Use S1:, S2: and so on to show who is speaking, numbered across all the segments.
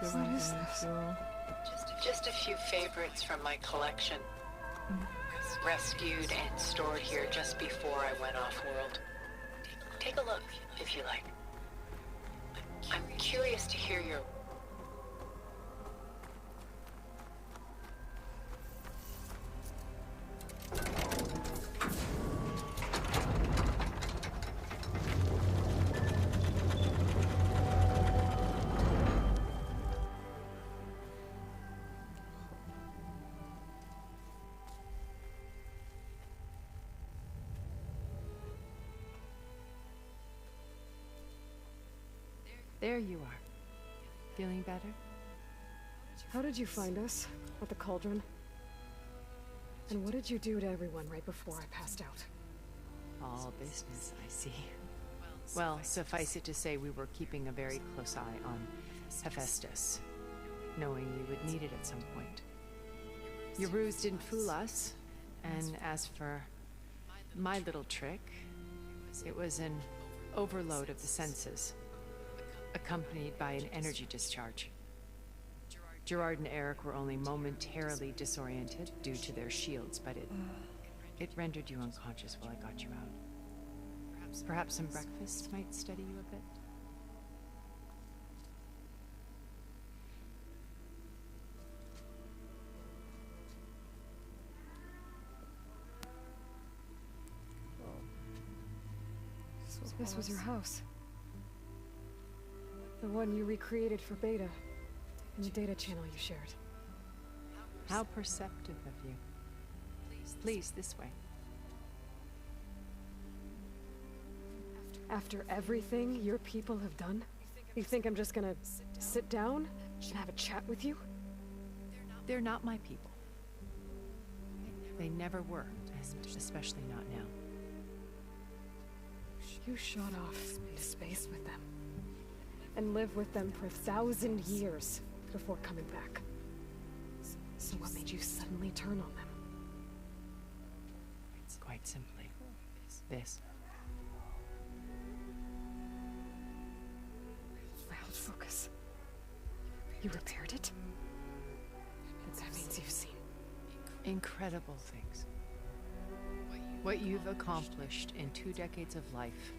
S1: What is this?
S2: Just a few favorites from my collection. Rescued and stored here just before I went off-world. Take a look, if you like. I'm curious to hear your...
S3: There you are. Feeling better?
S1: How did you find us? At the cauldron? And what did you do to everyone right before I passed out?
S3: All business, I see. Well, suffice it to say we were keeping a very close eye on Hephaestus, knowing you would need it at some point. Your ruse didn't fool us, and as for my little trick, it was an overload of the senses, accompanied by an energy discharge. Gerard and Eric were only momentarily disoriented due to their shields, but it rendered you unconscious while I got you out. Perhaps some breakfast might steady you a bit?
S1: This was your house. The one you recreated for Beta, in the data channel you shared.
S3: How perceptive of you. Please, this way.
S1: After everything your people have done, you think I'm just gonna sit down and have a chat with you?
S3: They're not my people. They never were, and especially not now.
S1: You shot off into space with them, and lived with them for 1,000 years before coming back. So what made you suddenly turn on them?
S3: It's quite simply this.
S1: My old focus. You repaired it? That means you've seen
S3: incredible things. What you've accomplished in 2 decades of life.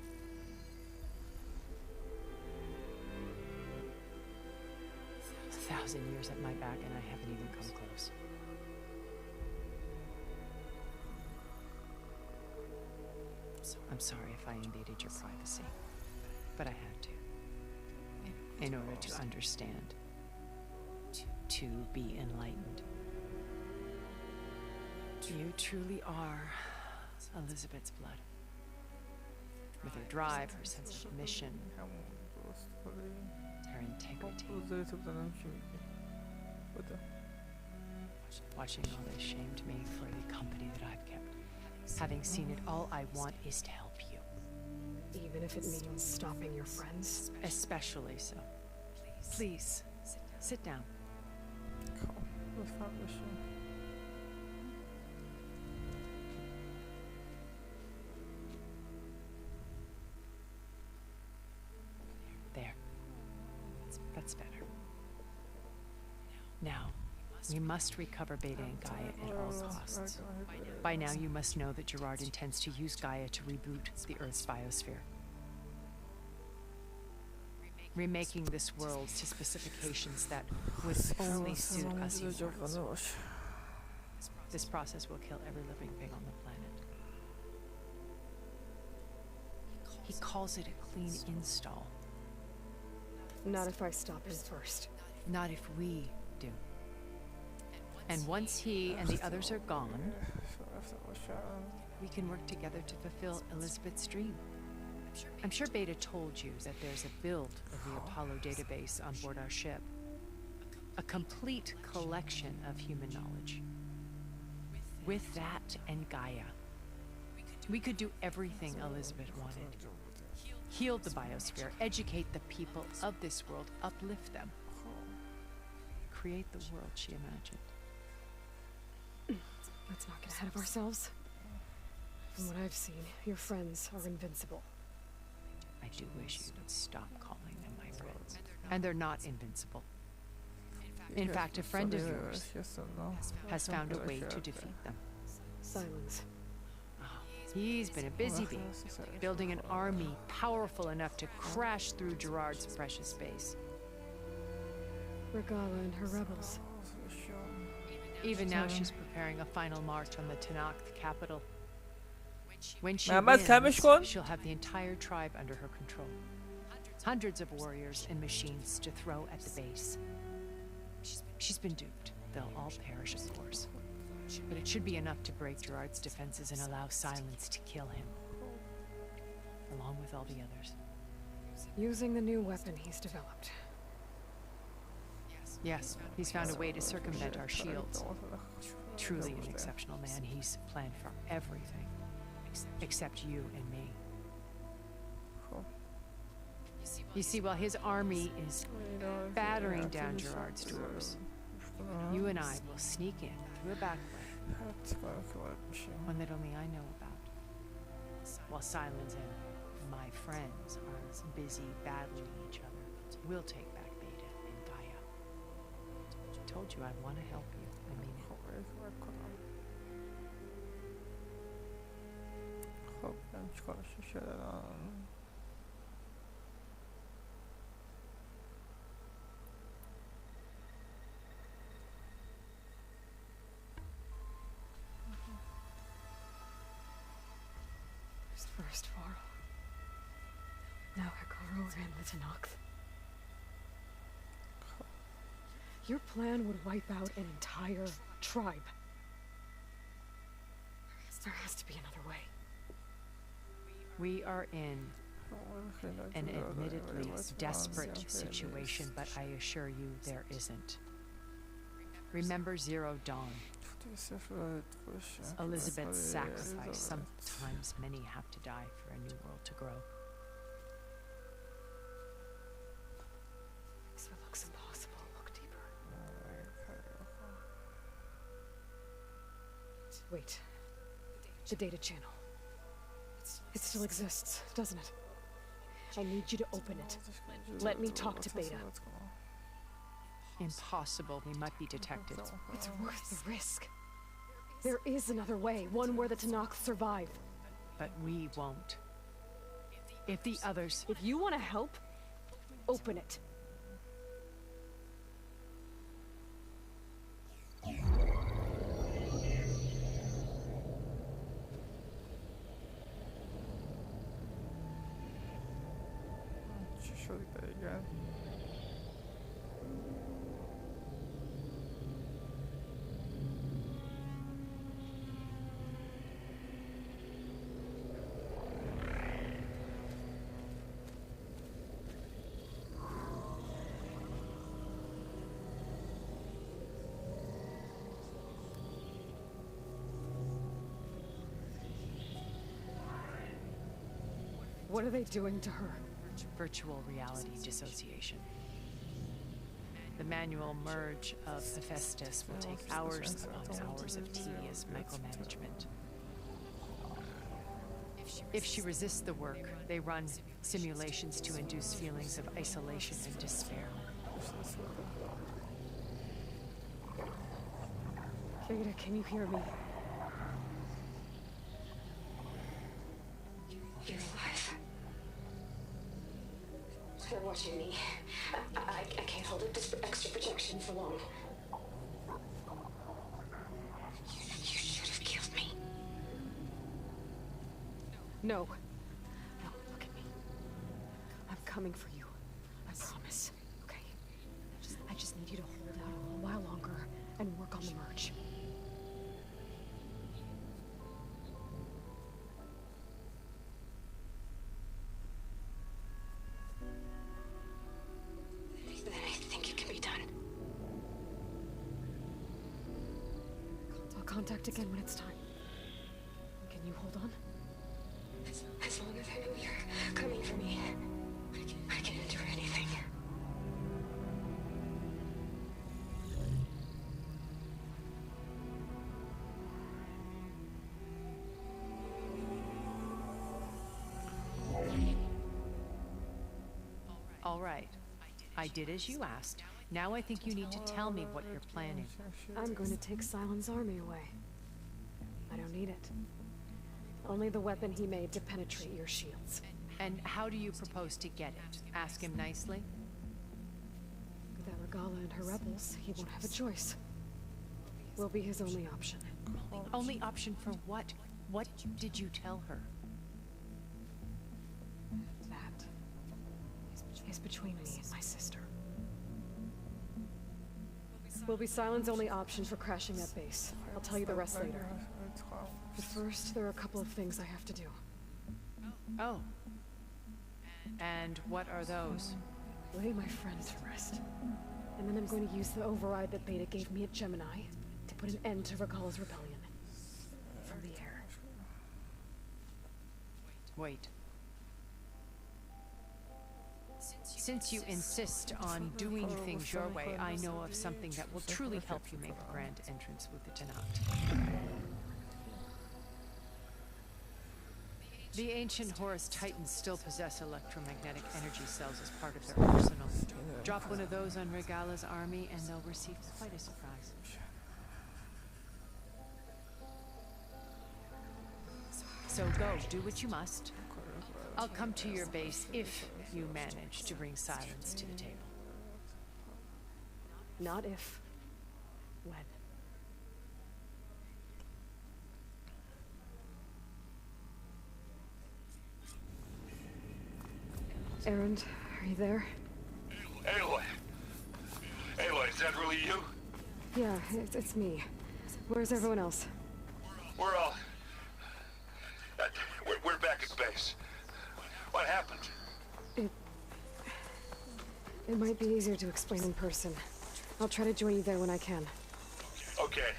S3: A 1,000 years at my back and I haven't even come close. I'm sorry if I invaded your privacy, but I had to. In order to understand. To be enlightened. You truly are Elizabeth's blood. With her drive, her sense of mission, her integrity. Watching all this shamed me for the company that I've kept. Having seen it, all I want is to help you.
S1: Even if it means stopping your friends?
S3: Especially so. Please, sit down. There. That's better. Now, we must recover Beta and Gaia at all costs. By now, you must know that Gerard intends to use Gaia to reboot the Earth's biosphere. Remaking this world to specifications that would only suit us humans. This process will kill every living thing on the planet. He calls it a clean install.
S1: Not if I stop him first.
S3: Not if we do. And once he and the others are gone, we can work together to fulfill Elizabeth's dream. I'm sure Beta told you that there's a build of the Apollo database on board our ship. A complete collection of human knowledge. With that and Gaia, we could do everything Elizabeth wanted. Heal the biosphere, educate the people of this world, uplift them. Create the world she imagined.
S1: Let's not get ahead of ourselves. From what I've seen, your friends are invincible.
S3: I do wish you would stop calling them my friends. And they're not invincible. In fact, a friend of yours has found a way to defeat them.
S1: Silence.
S3: He's been a busy bee, building an army powerful enough to crash through Gerard's precious base.
S1: Regala and her rebels.
S3: Even now, she's preparing a final march on the Tenakth capital. When she wins, she'll have the entire tribe under her control. Hundreds of warriors and machines to throw at the base. She's been duped. They'll all perish, of course. But it should be enough to break Gerard's defenses and allow Silence to kill him, along with all the others.
S1: Using the new weapon he's developed.
S3: Yes, he's found a way to circumvent our shields. Truly an exceptional man. He's planned for everything, except you and me. You see, while his army is battering down Gerard's doors, you and I will sneak in through a back way, one that only I know about, while Silence and my friends are busy battling each other. We'll take back Beta and Gaia. I told you I want to help you. I mean it.
S1: First Varl. Now Hekaro and the Tenakth. Your plan would wipe out an entire tribe. There has to be another way.
S3: We are in an admittedly desperate situation, but I assure you there isn't. Remember Zero Dawn? Elizabeth's sacrifice. Sometimes many have to die for a new world to grow.
S1: This looks impossible. Look deeper. Wait. The data channel. It still exists, doesn't it? I need you to open it. Let me talk to Beta.
S3: Impossible. We might be detected.
S1: It's worth the risk. There is another way, one where the Tenakth survive.
S3: But we won't. If the others...
S1: If you want to help, open it. What are they doing to her?
S3: Virtual reality dissociation. The manual merge of Hephaestus will take hours upon hours of tedious micromanagement. If she resists the work, they run simulations to induce feelings of isolation and despair.
S1: Beta, can you hear me?
S4: You're alive. They're watching me. I can't hold up this extra protection for long. You should have killed me.
S1: No. No, look at me. I'm coming for you. I promise. Okay? I just need you to hold out a little while longer and work on the merge. Contact again when it's time. Can you hold on?
S4: As long as I know you're coming for me, I can endure anything.
S3: All right. I did as you asked. Now I think you need to tell me what you're planning.
S1: I'm going to take Sylens' army away. I don't need it. Only the weapon he made to penetrate your shields.
S3: And how do you propose to get it? Ask him nicely?
S1: Without Regala and her rebels, he won't have a choice. We'll be his only option.
S3: Only option for what? What did you tell her?
S1: That is between me and my sister. Will be Sylens' only option for crashing that base. I'll tell you the rest later. But first, there are a couple of things I have to do.
S3: Oh. And what are those?
S1: Lay my friend to rest. And then I'm going to use the override that Beta gave me at Gemini to put an end to Regala's rebellion. From the air.
S3: Wait. Since you insist on doing things your way, I know of something that will truly help you make a grand entrance with the Tenat. The ancient Horus Titans still possess electromagnetic energy cells as part of their arsenal. Drop one of those on Regala's army and they'll receive quite a surprise. So go, do what you must. I'll come to your base if you manage to bring Sylens to the table.
S1: Not if. When. Erend, are you there?
S5: Aloy! Aloy, is that really you?
S1: Yeah, it's me. Where's everyone else?
S5: We're all... We're back at base. What happened?
S1: It might be easier to explain in person. I'll try to join you there when I can.
S5: Okay.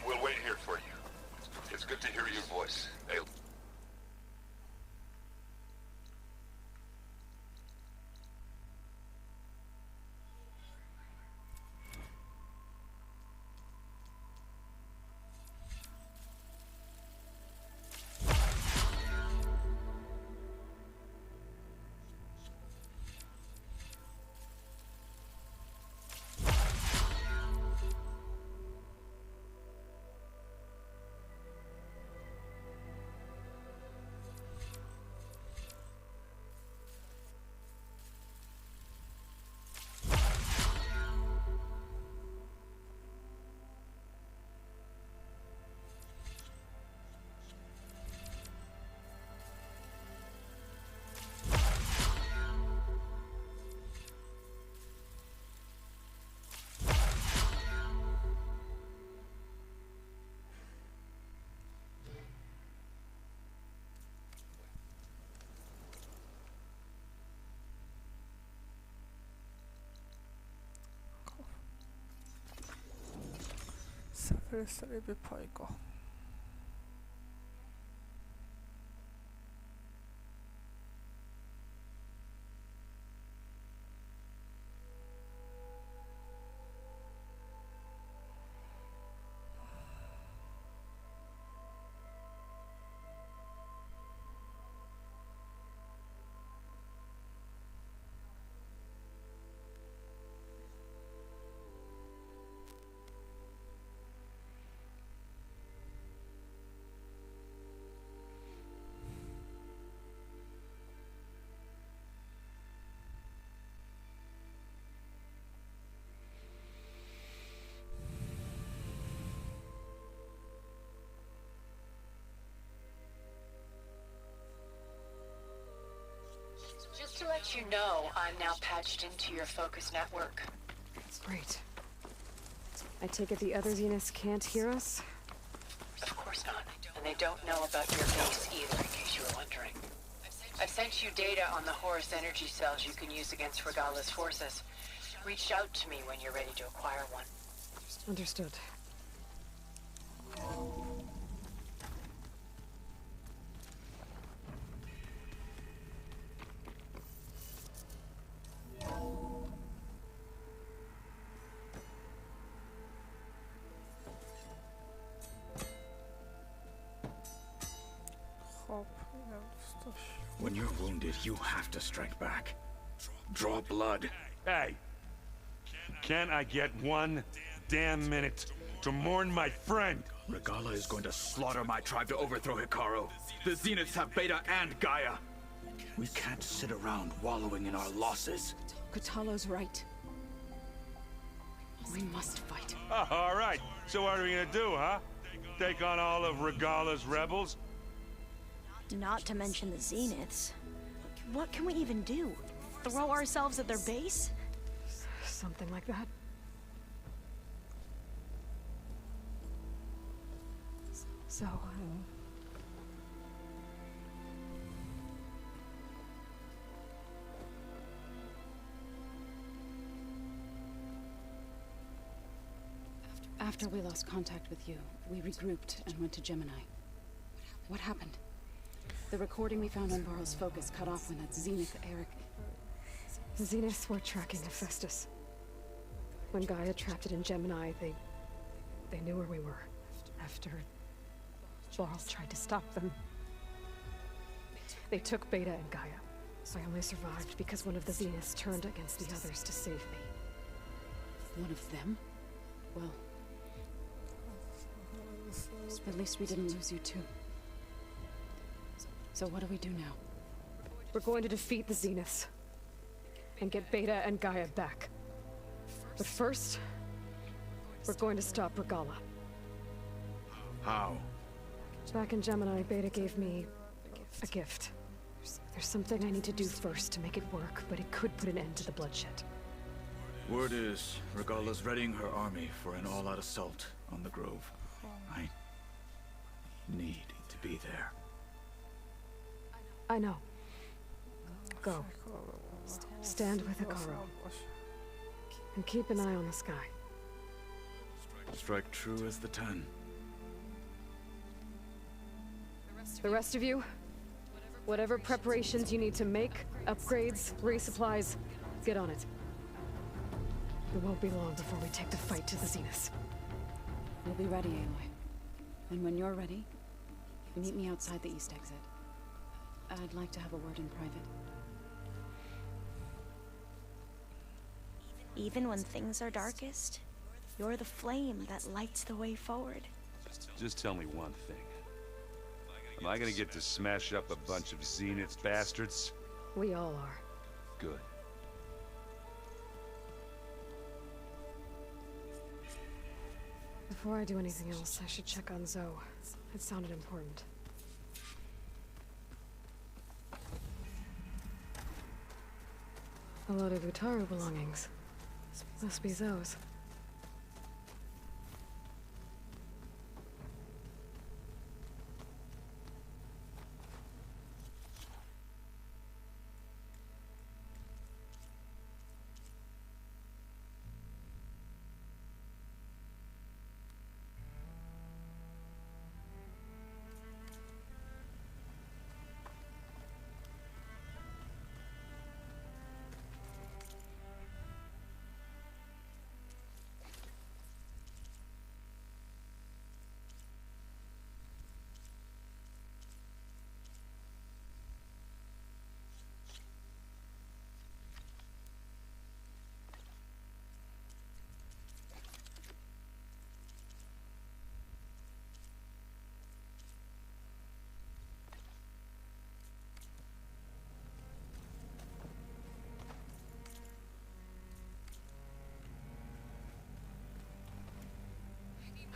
S5: We'll wait here for you. It's good to hear your voice, Aloy.
S6: سفر سریع به پایگاه.
S2: Just to let you know, I'm now patched into your focus network.
S1: Great. I take it the other Zeniths can't hear us?
S2: Of course not. And they don't know about your base either, in case you were wondering. I've sent you data on the Horus energy cells you can use against Regala's forces. Reach out to me when you're ready to acquire one.
S1: Understood.
S7: When you're wounded, you have to strike back. Draw blood.
S5: Hey! Can I get one damn minute to mourn my friend?
S7: Regala is going to slaughter my tribe to overthrow Hikaru. The Zeniths have Beta and Gaia. We can't sit around wallowing in our losses.
S8: Kotallo's right. We must fight.
S5: All right. So what are we gonna do, huh? Take on all of Regala's rebels?
S9: Not to mention the Zeniths. What can we even do? Throw ourselves at their base?
S1: Something like that. So,
S8: After we lost contact with you, we regrouped and went to Gemini. What happened? The recording we found on Varl's focus cut off when that Zenith Eric...
S1: the Zeniths were tracking Hephaestus. When Gaia trapped it in Gemini, they knew where we were. After Varl tried to stop them, they took Beta and Gaia. I only survived because one of the Zeniths turned against the others to save me.
S8: One of them? Well... at least we didn't lose you too. So what do we do now?
S1: We're going to defeat the Zeniths and get Beta and Gaia back. But first, we're going to stop Regala.
S7: How?
S1: Back in Gemini, Beta gave me a gift. There's something I need to do first to make it work, but it could put an end to the bloodshed.
S7: Word is, Regala's readying her army for an all-out assault on the Grove. I need to be there.
S1: I know. Go. Stand with Hikaru. And keep an eye on the sky.
S7: Strike true as the 10.
S1: The rest of you, whatever preparations you need to make, upgrades, resupplies, get on it. It won't be long before we take the fight to the Zeniths.
S8: We'll be ready, Aloy. And when you're ready, meet me outside the east exit. I'd like to have a word in private.
S9: Even when things are darkest, you're the flame that lights the way forward.
S5: Just tell me one thing. Am I gonna get to smash up a bunch of Zenith bastards?
S1: We all are.
S5: Good.
S1: Before I do anything else, I should check on Zoe. It sounded important. A lot of Utaru belongings. Must be Zoe's.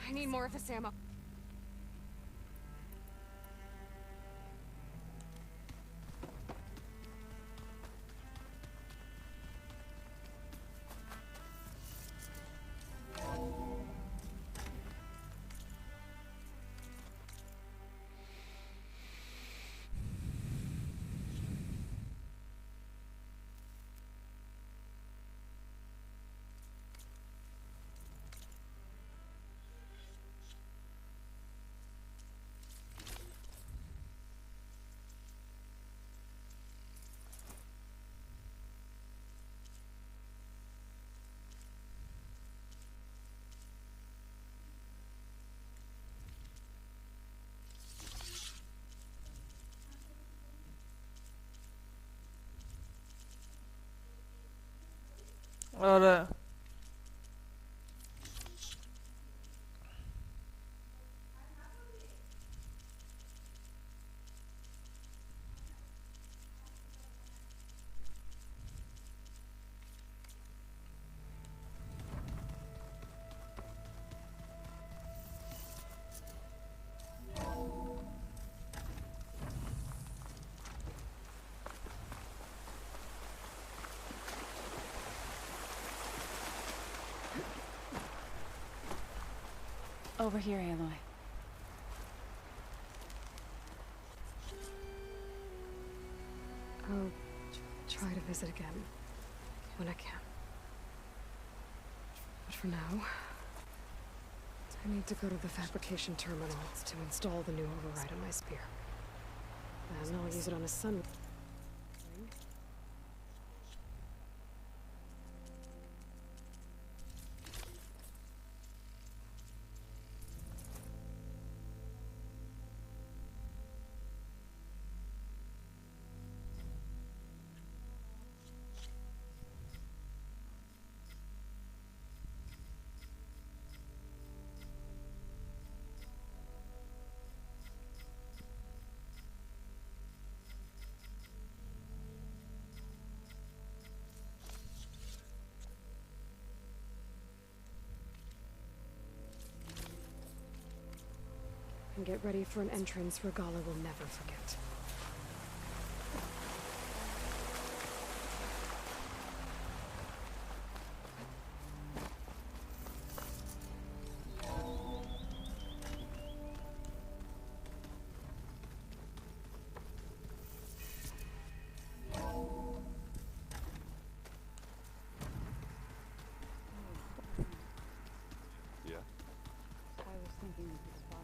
S1: I need more of this ammo.
S6: آره
S8: Over here, Aloy.
S1: I'll try to visit again when I can. But for now, I need to go to the fabrication terminal to install the new override on my spear. And I'll use it on a sun. And get ready for an entrance Regala will never forget.
S5: Yeah?
S8: I was thinking of the spot.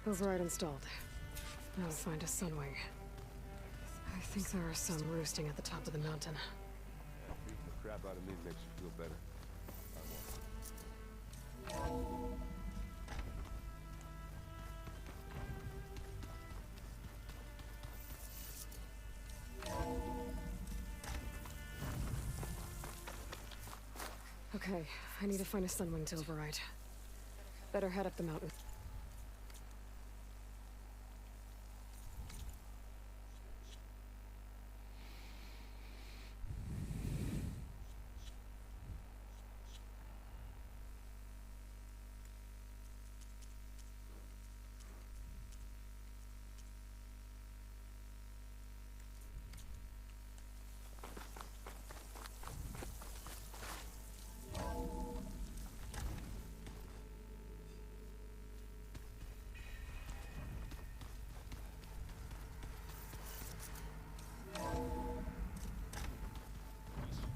S1: Override installed. Now find a sunwing. I think there are some roosting at the top of the mountain.
S5: Beating the crap out of me makes you feel better.
S1: Okay, I need to find a sunwing to override. Better head up the mountain.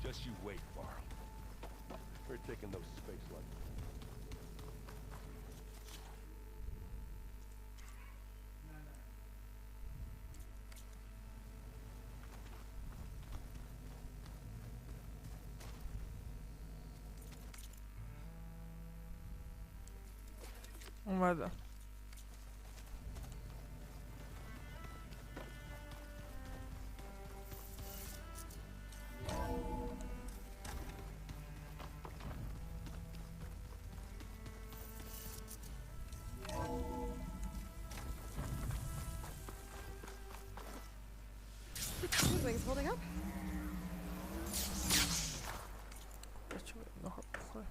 S5: Just you wait, Barl. We're taking those space lights.
S6: اومدم.
S1: Sunwing's holding up.
S6: بچه نهار بخورم.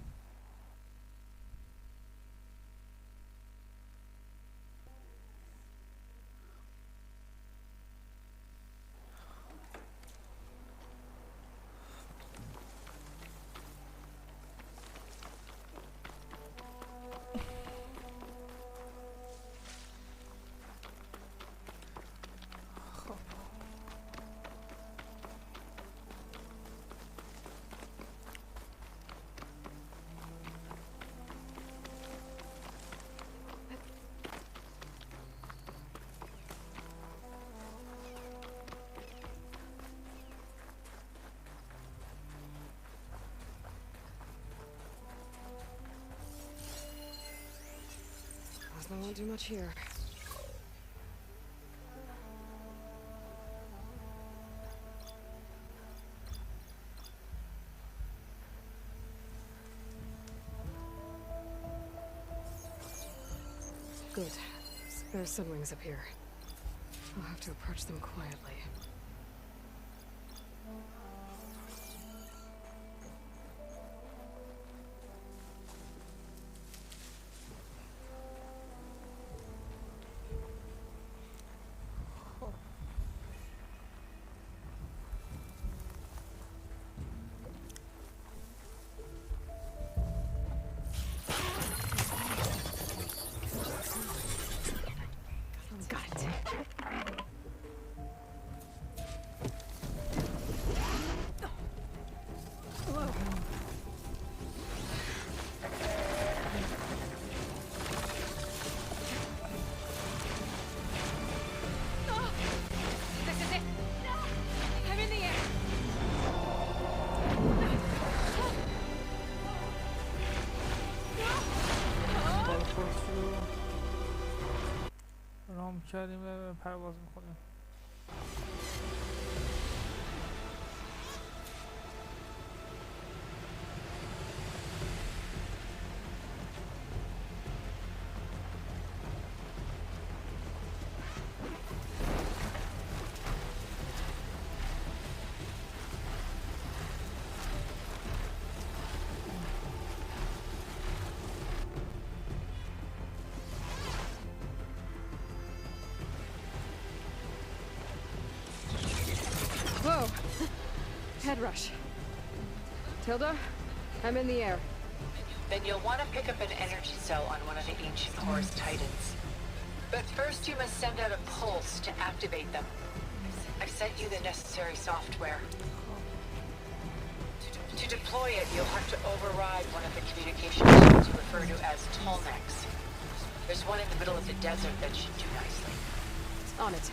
S1: I won't do much here. Good. There are sunwings up here. I'll have to approach them quietly.
S6: کردیم پرواز میکنیم.
S1: Whoa! Head rush. Tilda, I'm in the air.
S2: Then you'll want to pick up an energy cell on one of the ancient Horus Titans. But first you must send out a pulse to activate them. I've sent you the necessary software. To deploy it, you'll have to override one of the communication tools you refer to as Tallnecks. There's one in the middle of the desert that should do nicely.
S1: On it.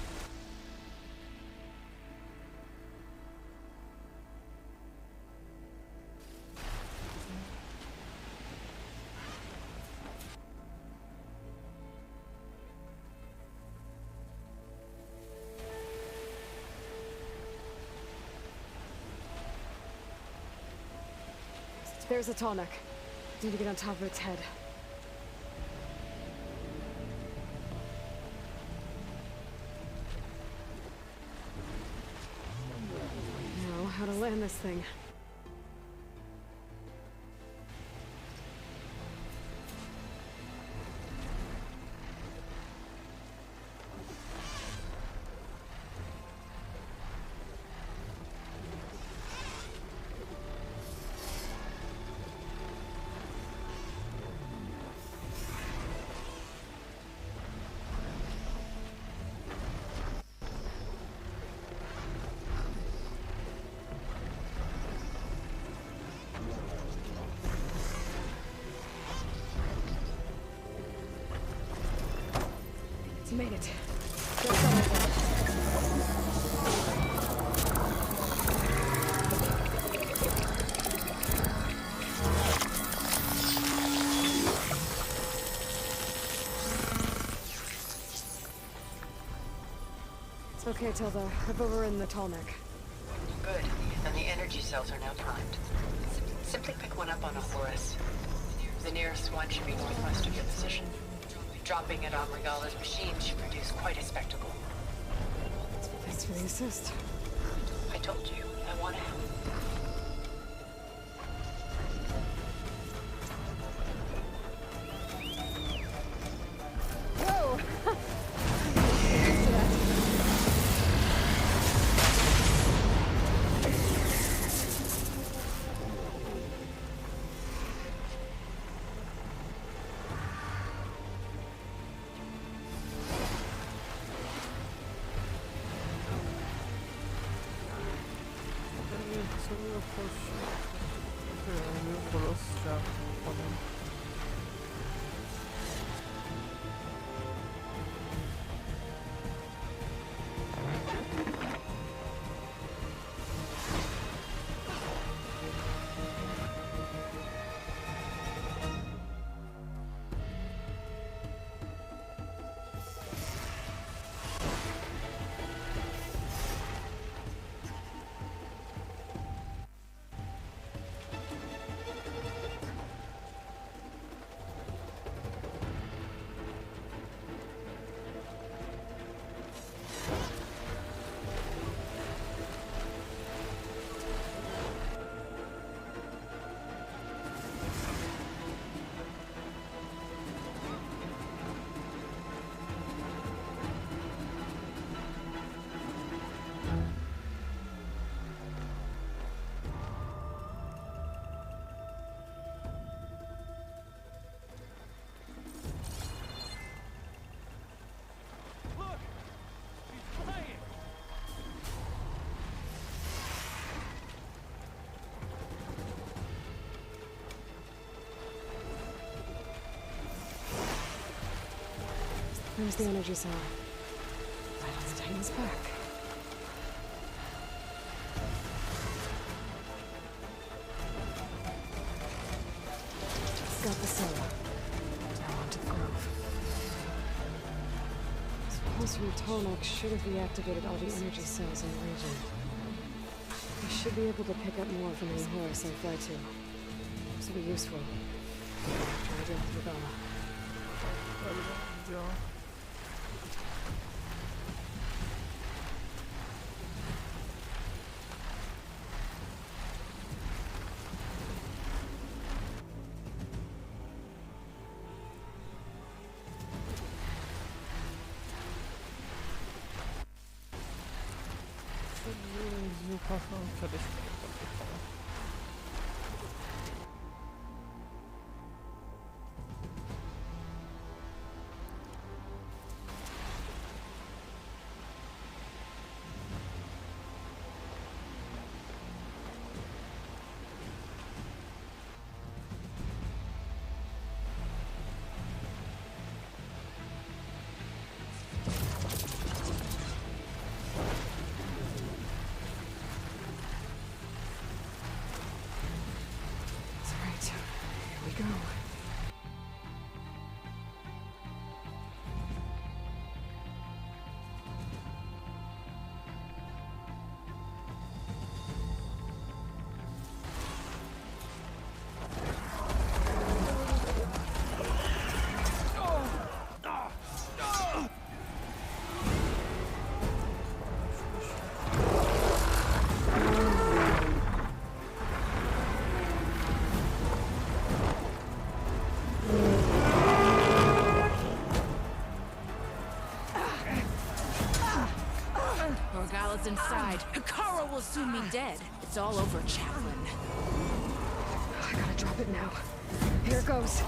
S1: There's a Tallneck. Need to get on top of its head. Now, how to land this thing. Made it. Just on it. It's okay, Tilda. I've overridden the Tallneck.
S2: Good. And the energy cells are now primed. Simply pick one up on a Horus. The nearest one should be northwest of your position. Dropping it on Regala's machine should produce quite a spectacle.
S1: Thanks for the assist.
S2: I told you, I want to help.
S1: Whoa! There's the energy cell. Right on the Titan's back. Got the cell. Now onto the grove. This tarmac should have reactivated all the energy cells in the region. I should be able to pick up more from any horse I fly to. This will be useful. Try to deal with Regala.
S8: Inside. Hikaru will soon be dead. It's all over, Chaplain.
S1: I gotta drop it now. Here goes.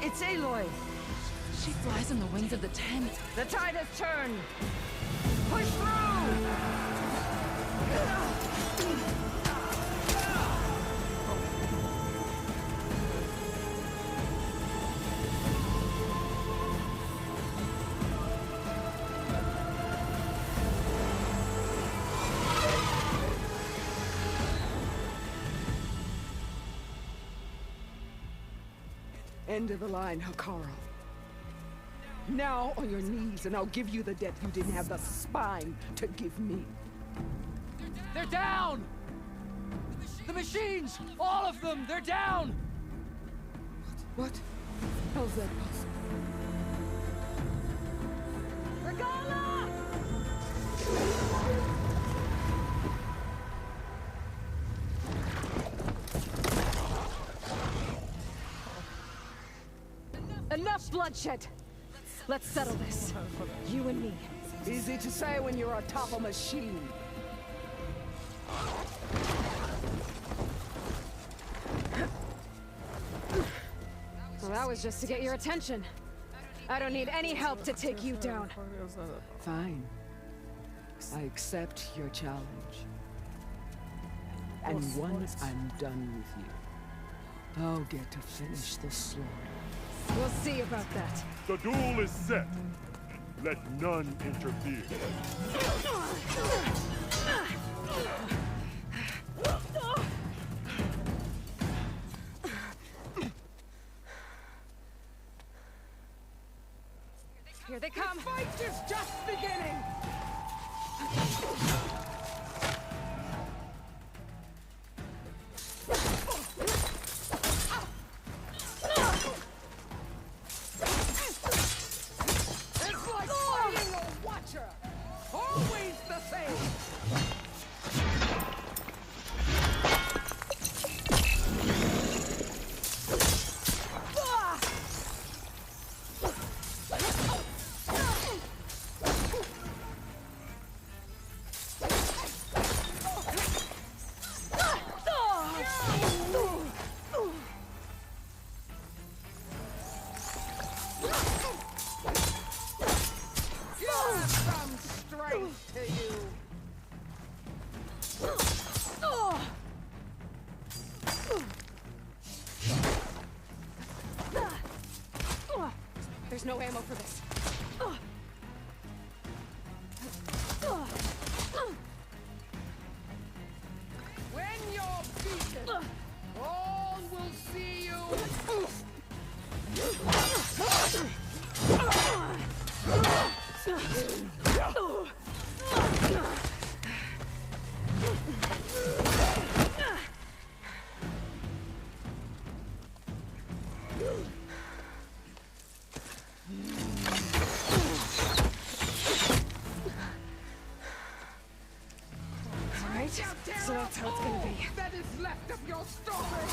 S8: It's Aloy. She flies on the wings of the tent. The tide has turned. Push through!
S10: End of the line, Hikaru. Now on your knees, and I'll give you the death you didn't have the spine to give me.
S11: They're down! The machines! All of them! They're down!
S10: What? How's that possible?
S8: Regala!
S1: Enough bloodshed! Let's settle this. You and me.
S10: Easy to say when you're atop a machine.
S1: Well, that was just to get your attention. I don't need any help to take you down.
S10: Fine. I accept your challenge. And once I'm done with you, I'll get to finish the slaughter.
S1: We'll see about that.
S12: The duel is set. Let none interfere.
S1: Here they come.
S10: The fight is just beginning. Always the same!
S1: There's no ammo for this.
S11: When you're beaten, all will see you.
S1: Alright, so that's how it's gonna be.
S11: That is left of your story.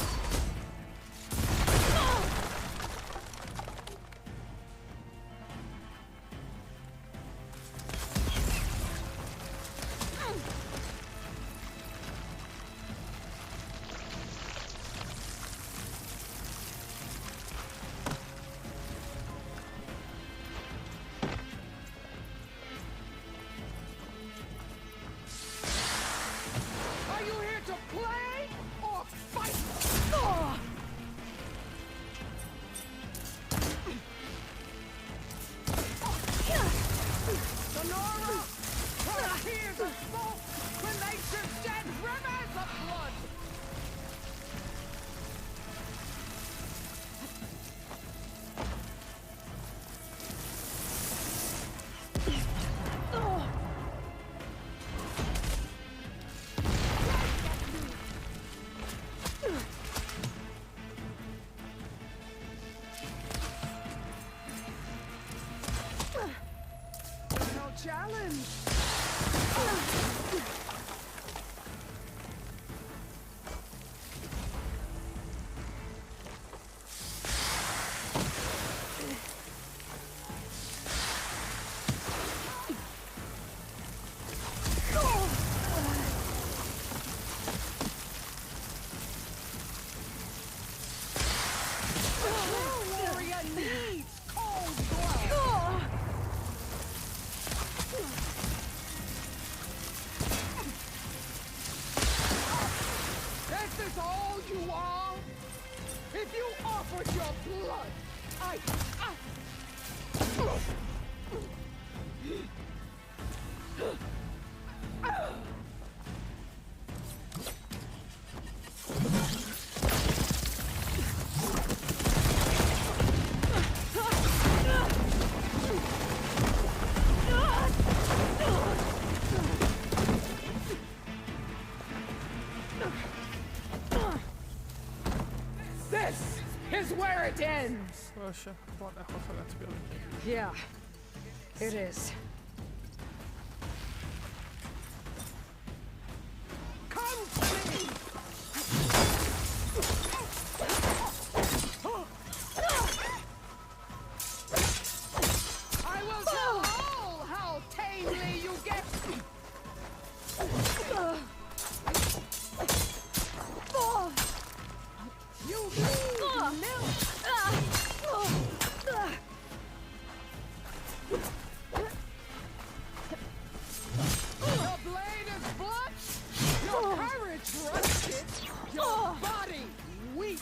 S11: Are you here to play or fight? Sonora! Her tears of smoke when they should shed rivers of blood! No challenge! Warrior needs cold blood! This is all you are? If you offered your blood, This is where it ends!
S6: باشه با خاطرت بیارم.
S1: Yeah, it is.
S11: Come to me! I will tell all how tamely you get! You need milk! Your blade is blunt, your courage rusted, your body weak.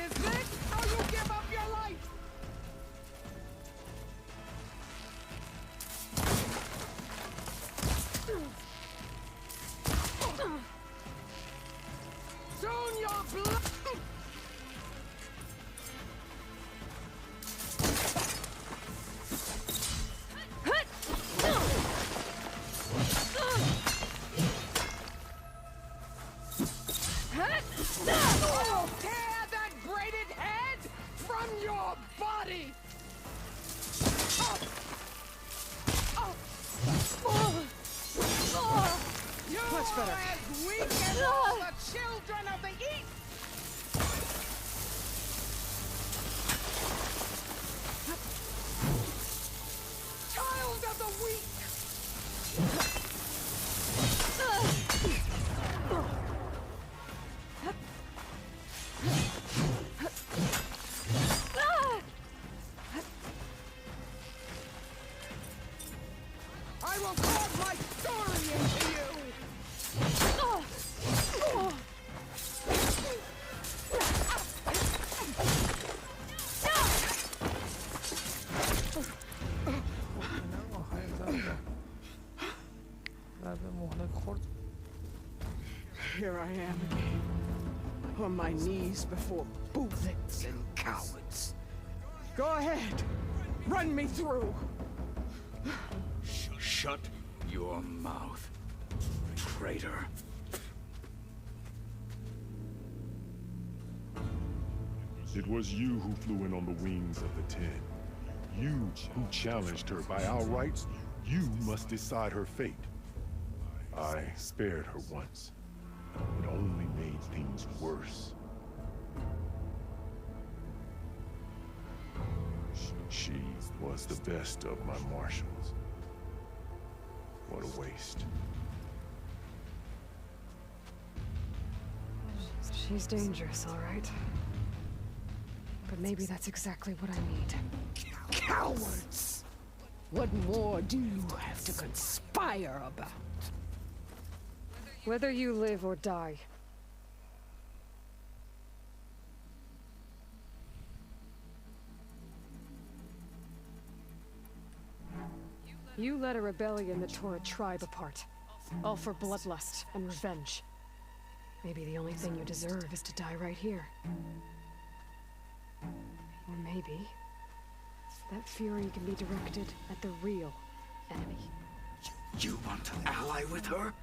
S11: Is this how you give up your life? Soon your blood. I'll tear that braided head from your body. You're
S1: Much better.
S11: as weak as all the children of the East. Child of the weak. I will carve my story into you! here I am again. On my knees before bullets and cowards. Go ahead. Run me through.
S7: Shut your mouth, traitor.
S12: It was you who flew in on the wings of the 10. You who challenged her. By our rights, you must decide her fate. I spared her once. It only made things worse. She was the best of my marshals. What a waste.
S1: She's dangerous, all right. But maybe that's exactly what I need.
S11: Cowards! What more do you have to conspire about?
S1: Whether you live or die. You led a rebellion that tore a tribe apart. All for bloodlust and revenge. Maybe the only thing you deserve is to die right here. Or maybe that fury can be directed at the real enemy.
S7: You want to ally with her?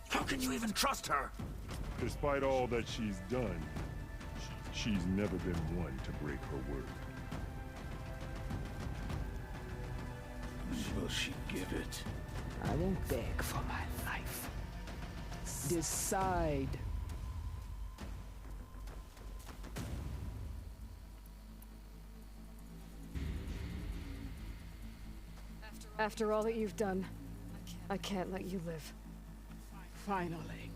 S7: How can you even trust her?
S12: Despite all that she's done, she's never been one to break her word.
S7: Will she give it?
S11: I won't beg for my life. Decide.
S1: After all that you've done, I can't let you live.
S11: Finally.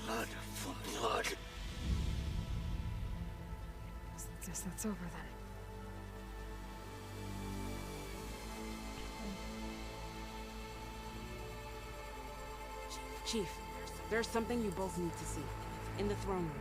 S7: Blood for blood.
S1: Guess that's over then.
S8: Chief, there's something you both need to see. In the throne room.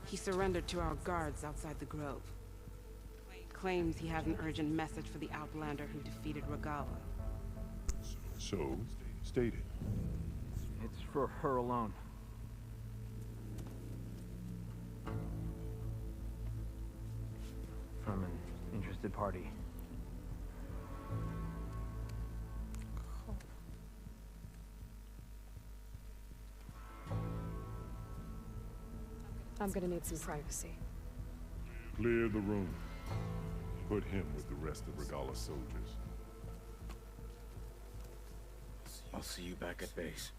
S8: He surrendered to our guards outside the grove. Claims he has an urgent message for the Outlander who defeated Regala.
S12: So, state it.
S13: It's for her alone. From an interested party.
S1: I'm gonna need some privacy.
S12: Clear the room. Put him with the rest of Regala's soldiers.
S7: I'll see you back at base.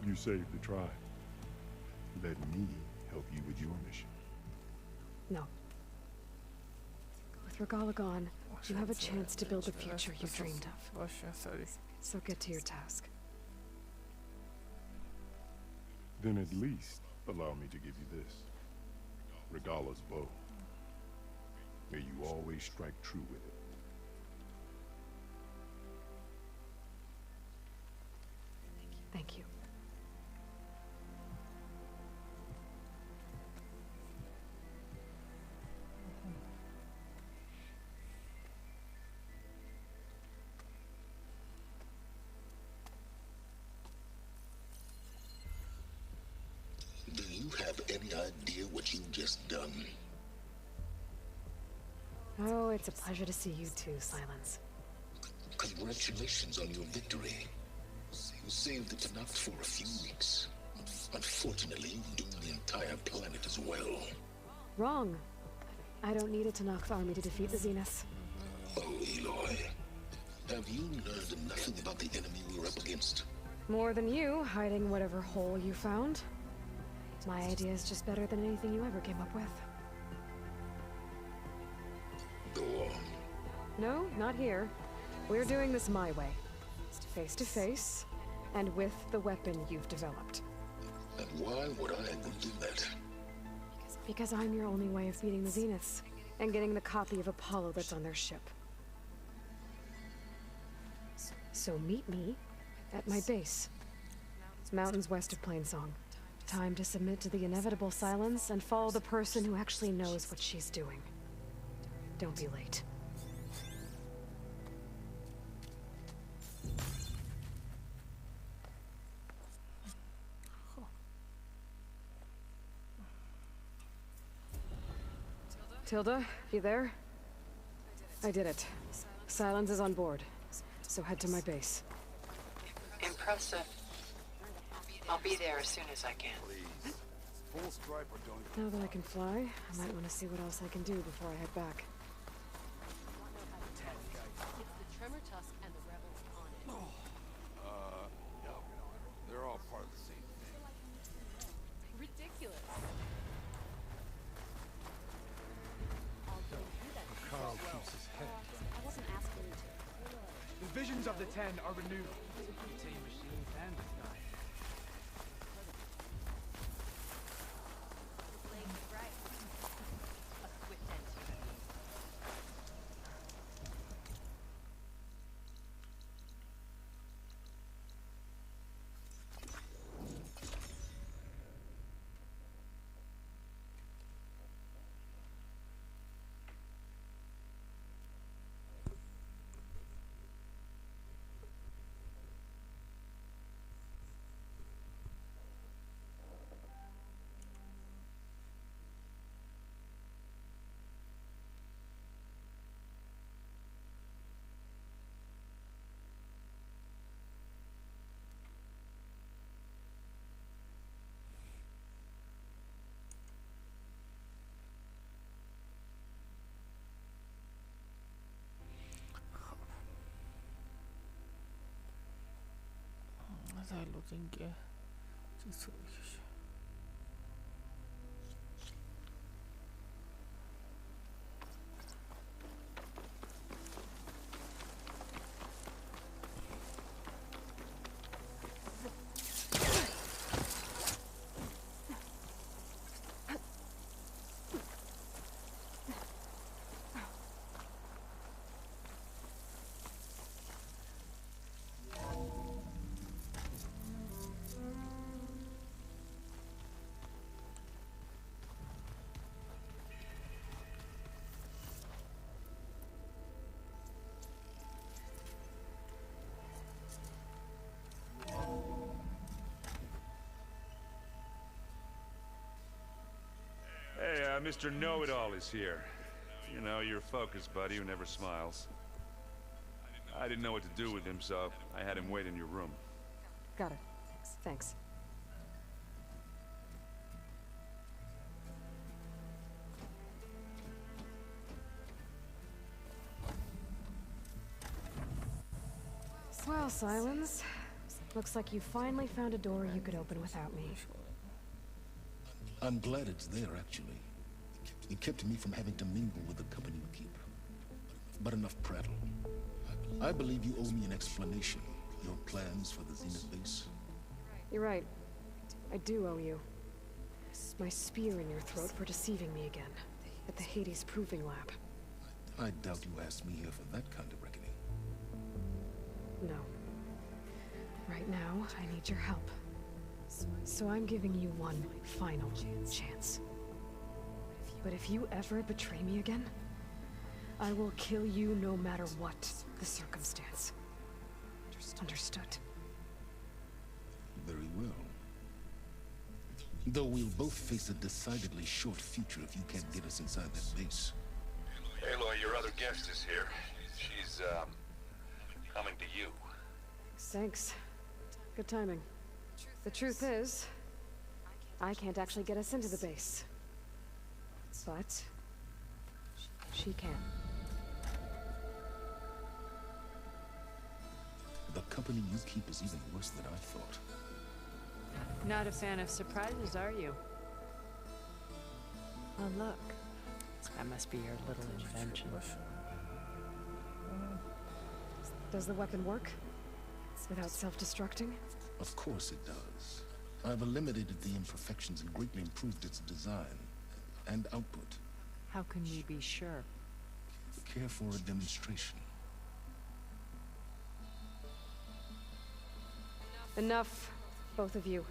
S12: You saved the tribe. Let me help you with your mission.
S1: No. With Regala gone, you have a chance to build the future you dreamed of. So get to your task.
S12: Then at least allow me to give you this. Regala's bow. May you always strike true with it.
S1: Thank you.
S14: Do you have any idea what you've just done?
S1: Oh, it's a pleasure to see you too, Silence.
S14: Congratulations on your victory. You saved the Tanakh for a few weeks. Unfortunately, you doomed the entire planet as well.
S1: Wrong. I don't need a Tanakh army to defeat the Zeniths.
S14: Oh, Eloy. Have you learned nothing about the enemy we're up against?
S1: More than you, hiding whatever hole you found. My idea is just better than anything you ever came up with.
S14: Go on.
S1: No, not here. We're doing this my way. Face to face, and with the weapon you've developed.
S14: And why would I agree to that?
S1: Because I'm your only way of beating the Zeniths, and getting the copy of Apollo that's on their ship. So meet me at my base. Mountains west of Plainsong. Time to submit to the inevitable silence and follow the person who actually knows what she's doing. Don't be late. Tilda, you there? I did it. Silence is on board, so head to my base.
S2: Impressive. I'll be there as soon as I can.
S1: Now that I can fly, I might want to see what else I can do before I head back.
S15: They're all part of the same thing.
S3: Ridiculous.
S15: Carl keeps his head.
S8: I wasn't asking you to.
S13: The visions of the Ten are renewed. Team machines and the sky.
S6: این که چیز رو بکشه.
S5: Hey, Mr. Know-It-All is here. You know, your focus buddy who never smiles. I didn't know what to do with him, so I had him wait in your room.
S1: Got it. Thanks. Well, Silence. Looks like you finally found a door you could open without me.
S14: I'm glad it's there, actually. It kept me from having to mingle with the company you keep. But enough prattle. I believe you owe me an explanation. Your plans for the Zenith base.
S1: You're right. I do owe you. My spear in your throat for deceiving me again. At the Hades Proving Lab.
S14: I doubt you asked me here for that kind of reckoning.
S1: No. Right now, I need your help. So I'm giving you one final chance. But if you ever betray me again, I will kill you no matter what the circumstance. Understood?
S14: Very well. Though we'll both face a decidedly short future if you can't get us inside that base.
S5: Aloy, your other guest is here. She's, coming to you.
S1: Thanks. Good timing. The truth is, I can't actually get us into the base. But she can.
S14: The company you keep is even worse than I thought.
S3: Not a fan of surprises, are you? Oh, look. That must be your little invention.
S1: Does the weapon work? Without self-destructing?
S14: Of course it does. I've eliminated the imperfections and greatly improved its design and output.
S3: How can we be sure?
S14: Care for a demonstration?
S1: Enough, both of you.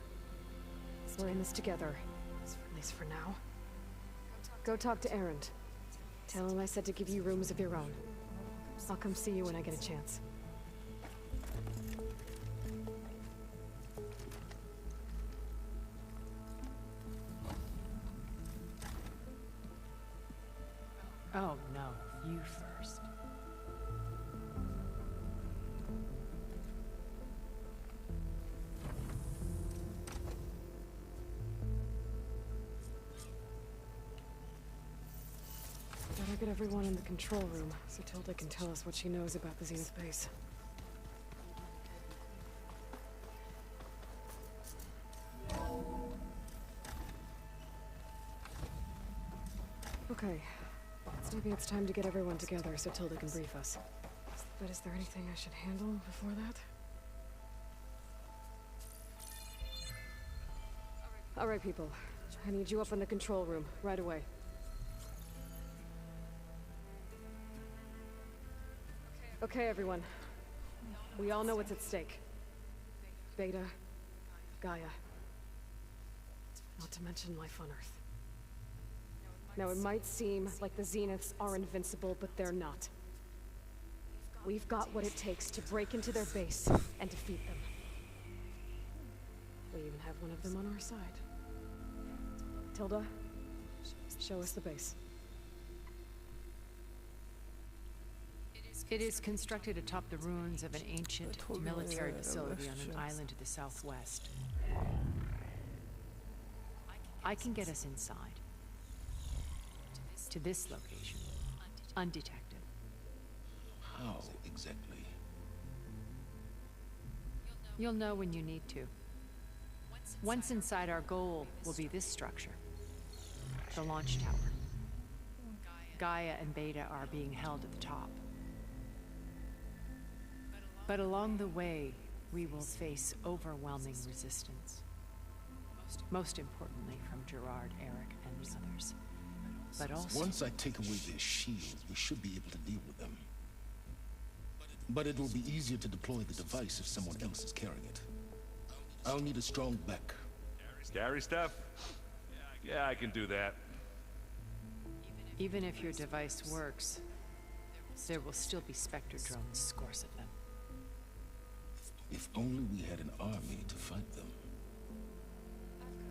S1: We're in this together, at least for now. Go talk to Erend. Tell him I said to give you rooms of your own. I'll come see you when I get a chance.
S3: Oh, no. You first.
S1: Better get everyone in the control room so Tildda can tell us what she knows about the Zenith base. Okay. Maybe it's time to get everyone together so Tildda can brief us. But is there anything I should handle before that? All right, people. I need you up in the control room, right away. Okay, everyone. We all know what's at stake. Beta, Gaia. Not to mention life on Earth. Now, it might seem like the Zeniths are invincible, but they're not. We've got what it takes to break into their base and defeat them. We even have one of them on our side. Tildda, show us the base.
S3: It is constructed atop the ruins of an ancient military facility on an island to the southwest. I can get us inside. To this location, undetected.
S14: How exactly?
S3: You'll know when you need to. Once inside, our goal will be this structure. The launch tower. Gaia and Beta are being held at the top. But along the way, we will face overwhelming resistance. Most importantly from Gerard, Eric, and the others. But also...
S14: Once I take away their shields, we should be able to deal with them. But it will be easier to deploy the device if someone else is carrying it. I'll need a strong back.
S5: Scary stuff? Yeah, I can do that.
S3: Even if your device works, there will still be Spectre drones, scores of them.
S14: If only we had an army to fight them.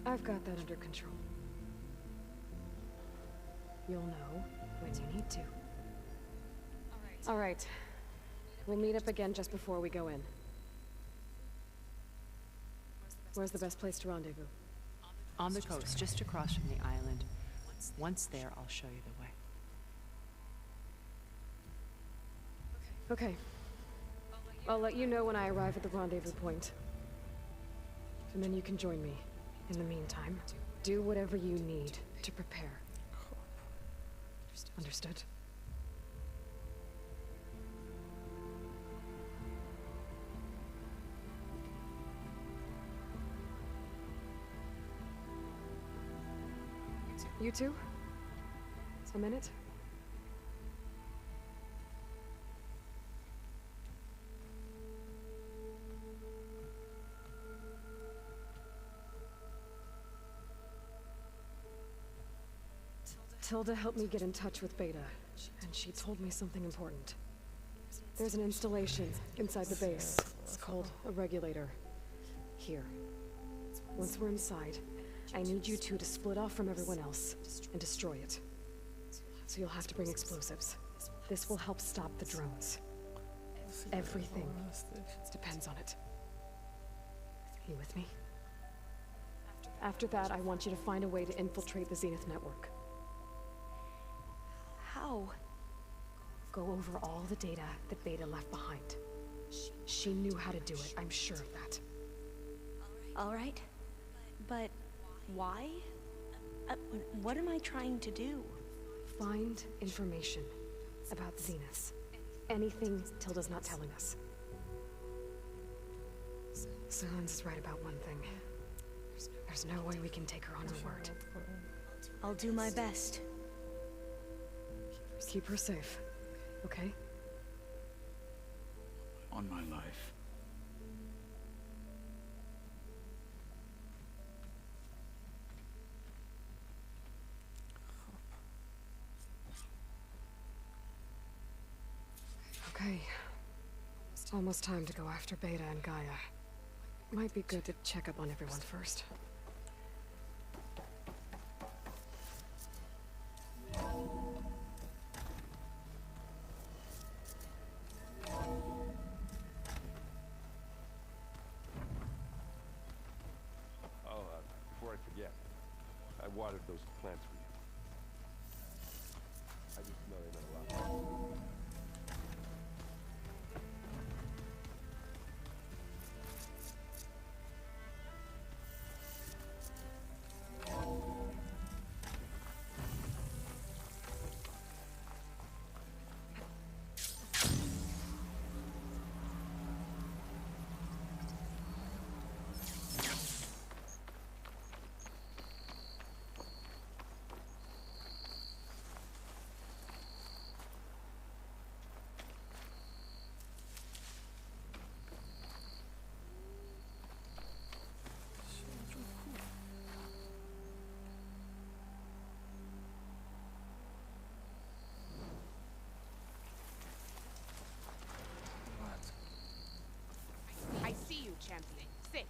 S1: I've got that under control. You'll know when you need to. All right. We'll meet up again just before we go in. Where's the best place to rendezvous?
S3: On the coast, just across from the island. Once there, I'll show you the way.
S1: Okay. I'll let you know when I arrive at the rendezvous point. And then you can join me. In the meantime, do whatever you need to prepare. Understood? You two? A minute? Tildda helped me get in touch with Beta, and she told me something important. There's an installation inside the base. It's called a regulator. Here. Once we're inside, I need you two to split off from everyone else and destroy it. So you'll have to bring explosives. This will help stop the drones. Everything depends on it. You with me? After that, I want you to find a way to infiltrate the Zenith network.
S9: How?
S1: Go over all the data that Beta left behind. She knew how to do it, I'm sure of that.
S9: All right. But why? What am I trying to do?
S1: Find information about the Zeniths. Anything Tilda's not telling us. Silence is right about one thing. There's no way we can take her on her word.
S9: I'll do my best.
S1: Keep her safe, okay?
S7: On my life.
S1: Okay. It's almost time to go after Beta and Gaia. Might be good to check up on everyone first.
S16: Before I forget, I watered those plants for you. I just know they meant a lot.
S17: I see you, champion. Sit.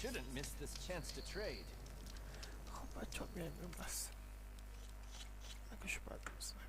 S18: Shouldn't miss this chance to trade.
S6: خب بچه ها بیاییم بس نکشو باید بزنیم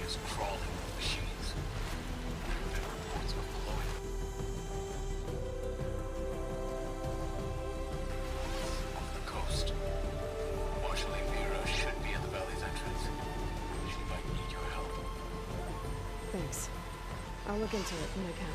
S7: is crawling with machines. There are reports of blowing. Off the coast. Fortunately, Mira should be at the valley's entrance. She might need your help.
S1: Thanks. I'll look into it when I can.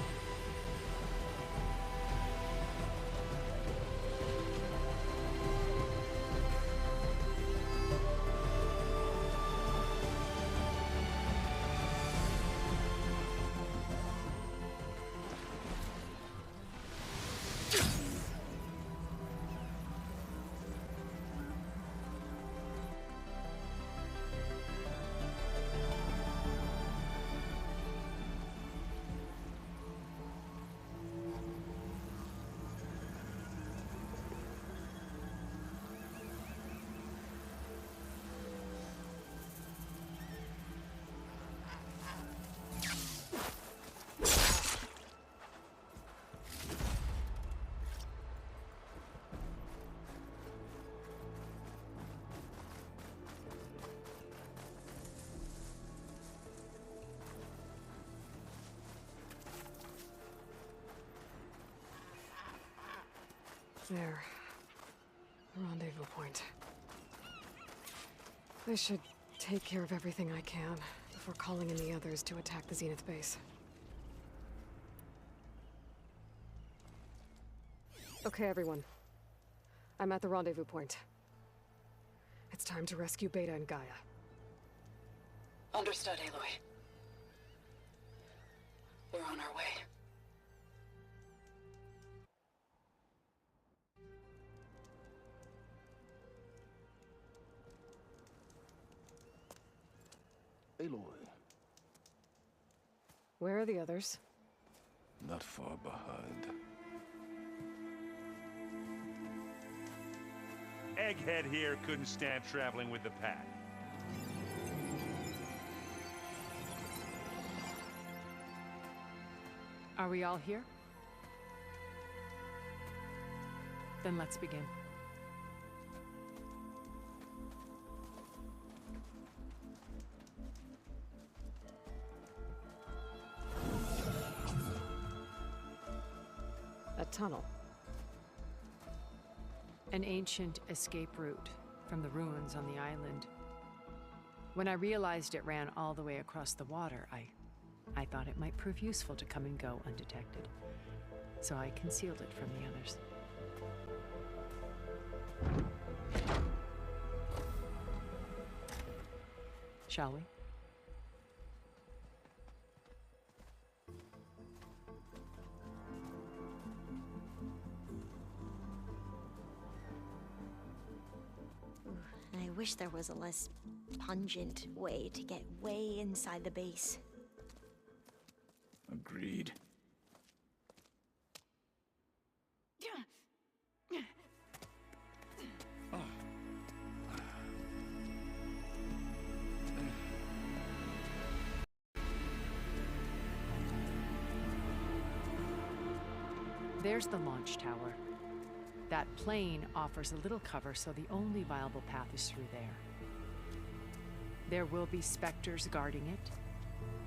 S1: There. The rendezvous point. I should take care of everything I can before calling in the others to attack the Zenith base. Okay, everyone. I'm at the rendezvous point. It's time to rescue Beta and Gaia.
S2: Understood, Aloy. We're on our way.
S14: Aloy.
S1: Where are the others?
S14: Not far behind.
S5: Egghead here couldn't stand traveling with the pack.
S3: Are we all here? Then let's begin.
S1: A tunnel.
S3: An ancient escape route from the ruins on the island. When I realized it ran all the way across the water, I thought it might prove useful to come and go undetected. So I concealed it from the others. Shall we?
S9: I wish there was a less pungent way to get way inside the base.
S7: Agreed.
S3: There's the launch tower. That plane offers a little cover, so the only viable path is through there. There will be specters guarding it,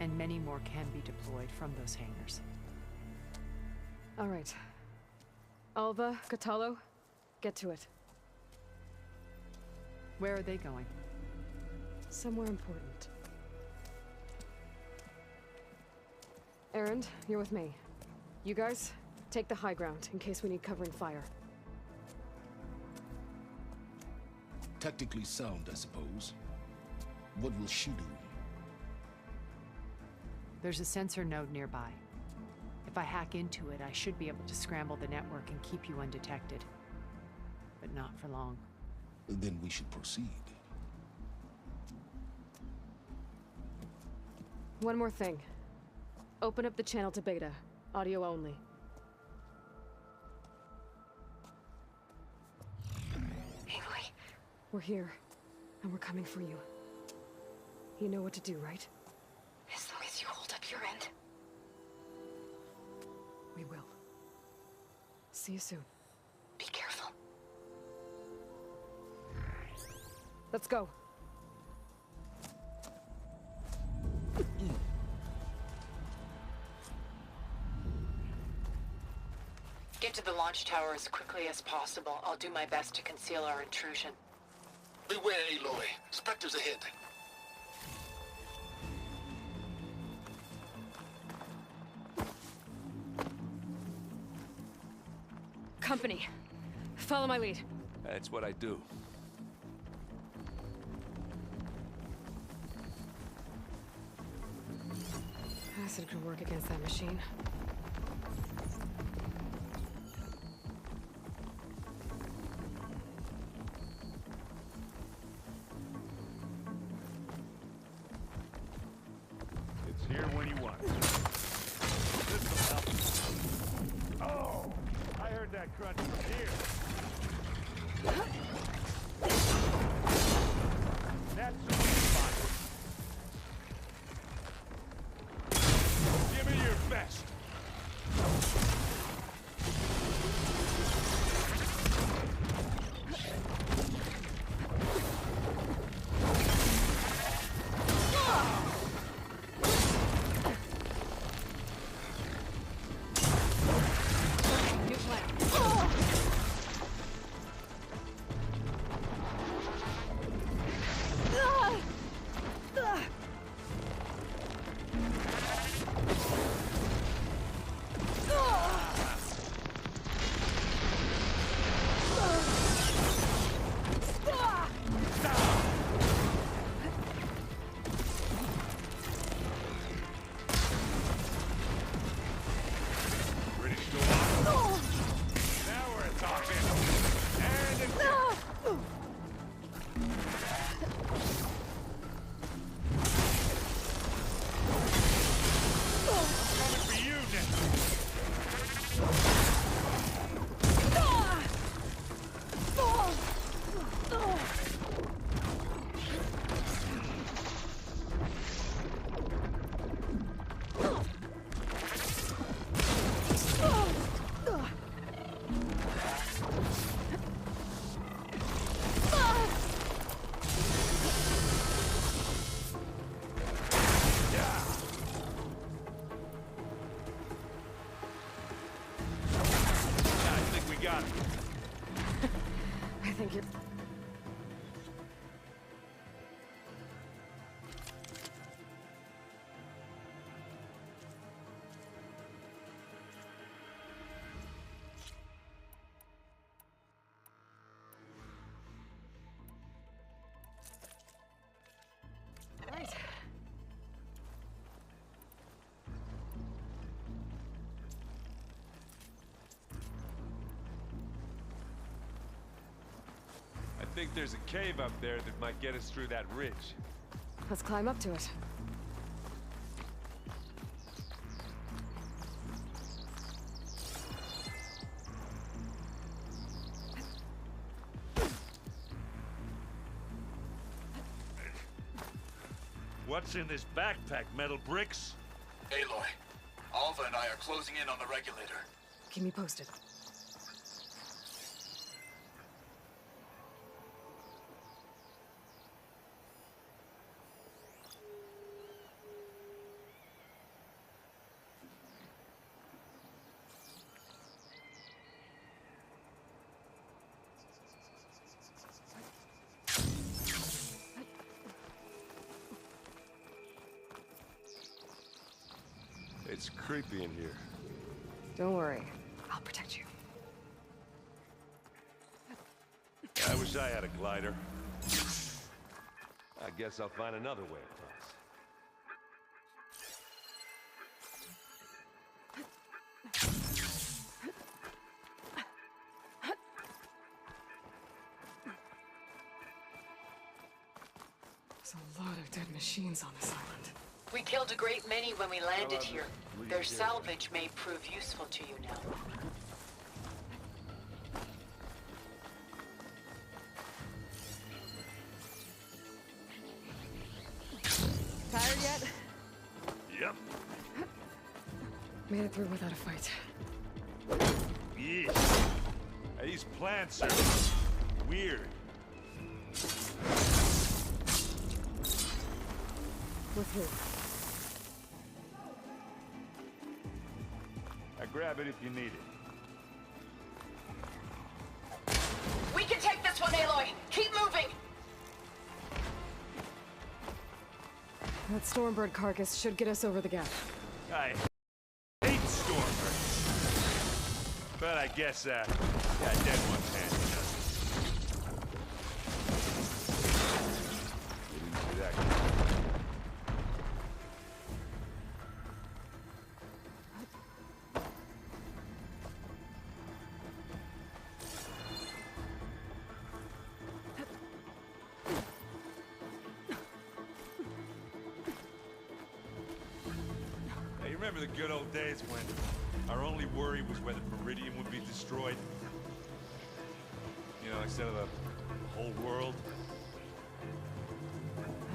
S3: and many more can be deployed from those hangars.
S1: All right. Alva, Catalo, get to it.
S3: Where are they going?
S1: Somewhere important. Erend, you're with me. You guys, take the high ground in case we need covering fire.
S14: Tactically sound, I suppose. What will she do?
S3: There's a sensor node nearby. If I hack into it, I should be able to scramble the network and keep you undetected. But not for long.
S14: Then we should proceed.
S1: One more thing. Open up the channel to Beta. Audio only.
S4: Aloy.
S1: We're here, and we're coming for you. You know what to do, right?
S4: As long as you hold up your end.
S1: We will. See you soon.
S4: Be careful.
S1: Let's go.
S2: to the launch tower as quickly as possible. I'll do my best to conceal our intrusion.
S14: Beware, Aloy. Spectres ahead.
S1: Company. Follow my lead.
S5: That's what I do.
S1: Acid could work against that machine.
S5: It's here when you want it. This'll help. Oh! I heard that crunch from here. That's the spot. Give me your best.
S1: New plan.
S5: Ready to go on? Now we're talking. And coming for you I think we got it.
S1: I think you're... Right.
S5: I think there's a cave up there that might get us through that ridge.
S1: Let's climb up to it.
S5: What's in this backpack, metal bricks?
S7: Aloy, Alva and I are closing in on the regulator.
S1: Keep me posted.
S5: It's creepy in here.
S1: Don't worry. I'll protect you.
S5: I wish I had a glider. I guess I'll find another way across.
S1: There's a lot of dead machines on this island.
S2: We killed a great many when we landed here. Their salvage may prove useful to you now.
S1: Tired yet?
S5: Yep.
S1: Made it through without a fight.
S5: Yeah. These plants are weird.
S1: With who?
S5: Grab it if you need it.
S2: one, Aloy. Keep moving.
S1: That Stormbird carcass should get us over the gap.
S5: I hate Stormbirds. But I guess, dead one's handy does it. We didn't see that coming. Remember the good old days when our only worry was whether Meridian would be destroyed? You know, instead of the whole world?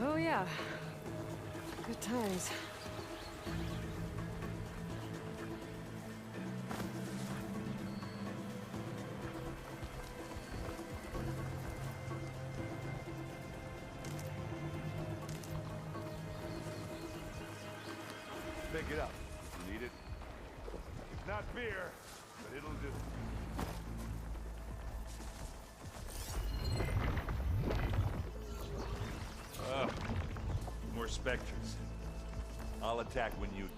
S1: Oh yeah. Good times.
S5: Pick it up. You need it? It's not beer, but it'll do. More specters. I'll attack when you do.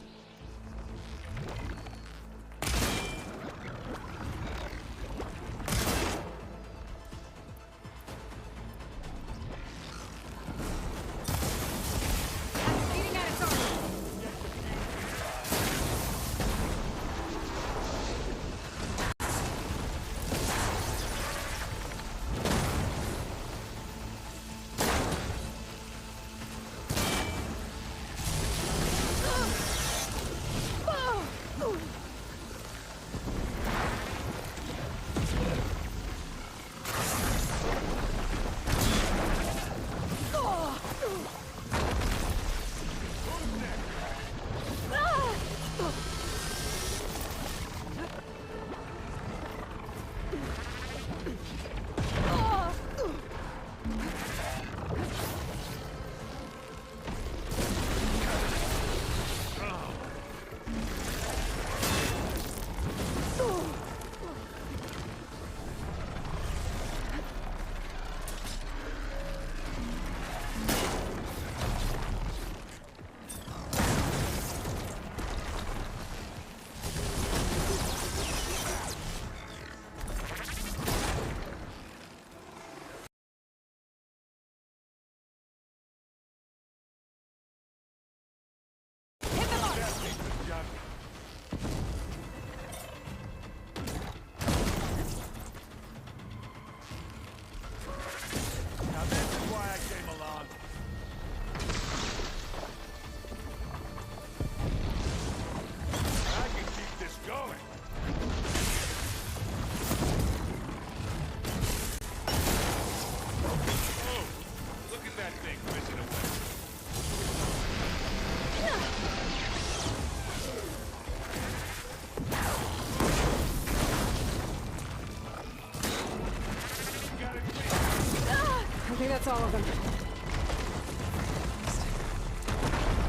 S1: I think that's all of them.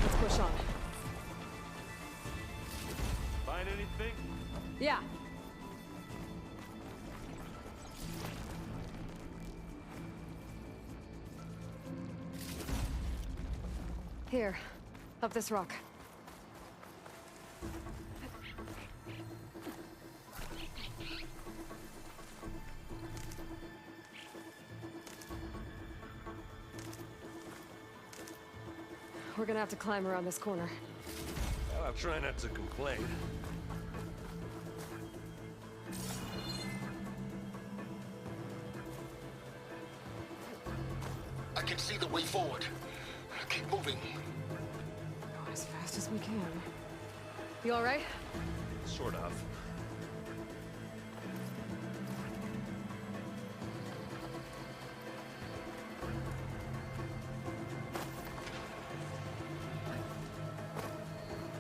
S1: Let's push on.
S5: Find anything?
S1: Yeah. Here, up this rock. We're gonna have to climb around this corner.
S5: Well, I'll try not to complain.
S14: I can see the way forward. Keep moving.
S1: Go as fast as we can. You all right?
S5: Sort of.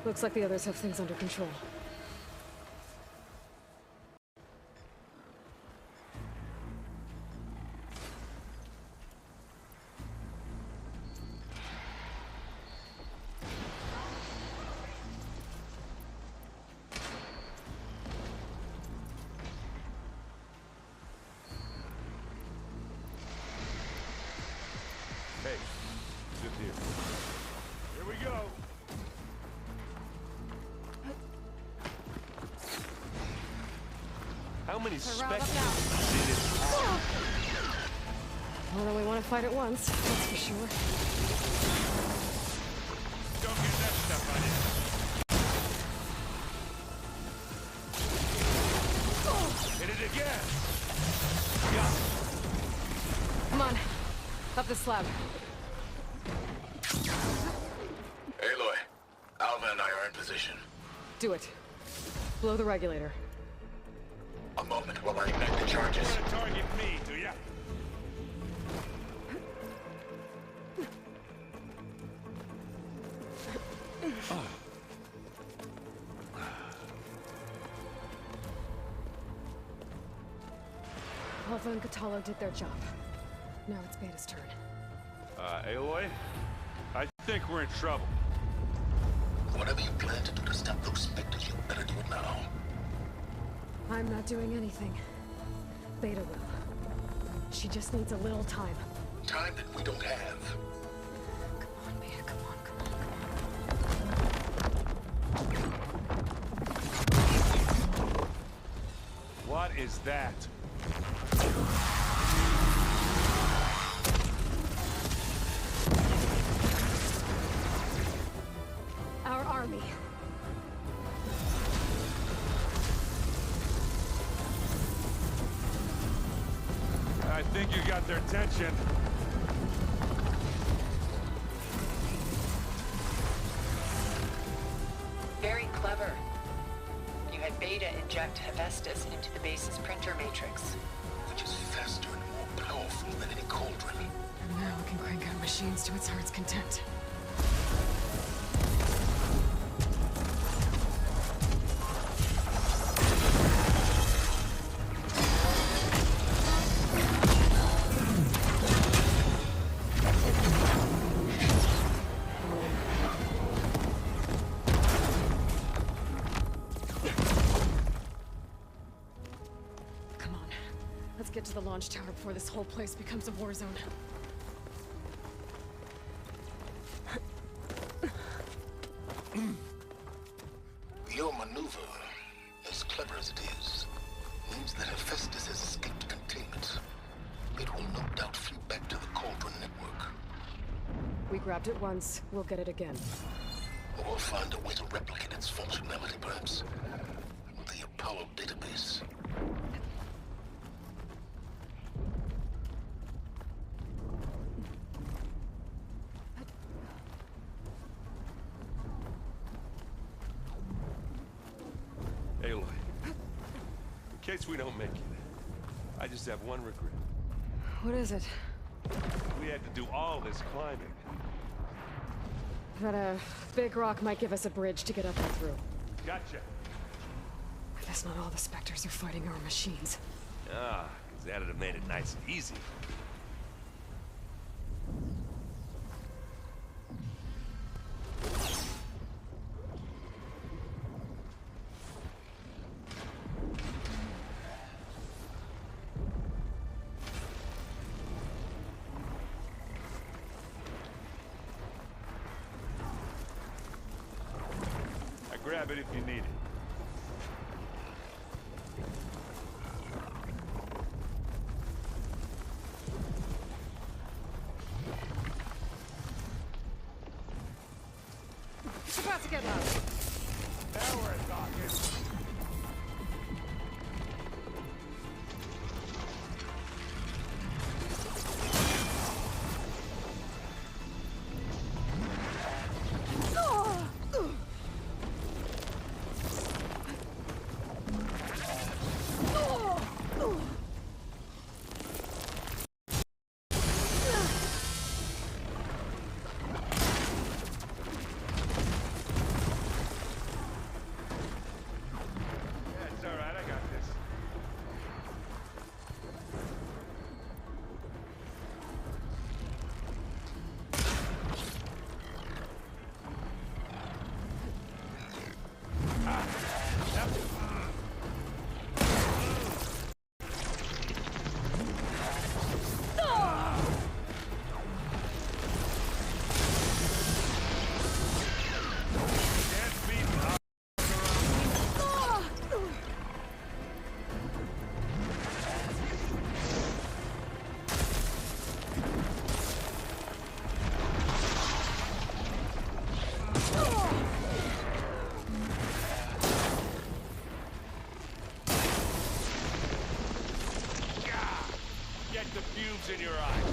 S1: Looks like the others have things under control.
S16: How many
S1: So round up
S16: specters
S1: now.
S16: do you see this?
S1: Don't really want to fight at once, that's for sure.
S5: Don't get that stuff on you. Hit it again. Yeah.
S1: Come on, up the slab.
S14: Aloy, Alva and I are in position.
S1: Do it. Blow the regulator.
S14: A moment while I ignite the charges.
S5: You want to target me, do ya?
S1: Alva and Catalo did their job. Now it's Beta's turn.
S5: Aloy? I think we're in trouble.
S14: Whatever you plan to do to stop those specters, you better do it now.
S1: I'm not doing anything. Beta will. She just needs a little time.
S14: Time that we don't have.
S1: Come on, Beta, come on, come on.
S5: What is that?
S1: Our army.
S5: I think you got their attention.
S2: Very clever. You had Beta inject Hephaestus into the base's printer matrix.
S14: Which is faster and more powerful than any cauldron.
S1: And now we can crank out machines to its heart's content. Get to the launch tower before this whole place becomes a war zone.
S14: Your maneuver, as clever as it is, means that Hephaestus has escaped containment. It will no doubt flee back to the Cauldron network.
S1: We grabbed it once, we'll get it again.
S14: Or we'll find a way to replicate its functionality, perhaps, with the Apollo database.
S16: Aloy, in case we don't make it, I just have one regret.
S1: What is it?
S16: We had to do all this climbing.
S1: That a big rock might give us a bridge to get up and through.
S16: Gotcha.
S1: I guess not all the specters are fighting our machines.
S16: Ah, because that'd have made it nice and easy.
S5: Grab it if you need it.
S1: It's about to get loud.
S5: Now we're talking. gleams in your eyes.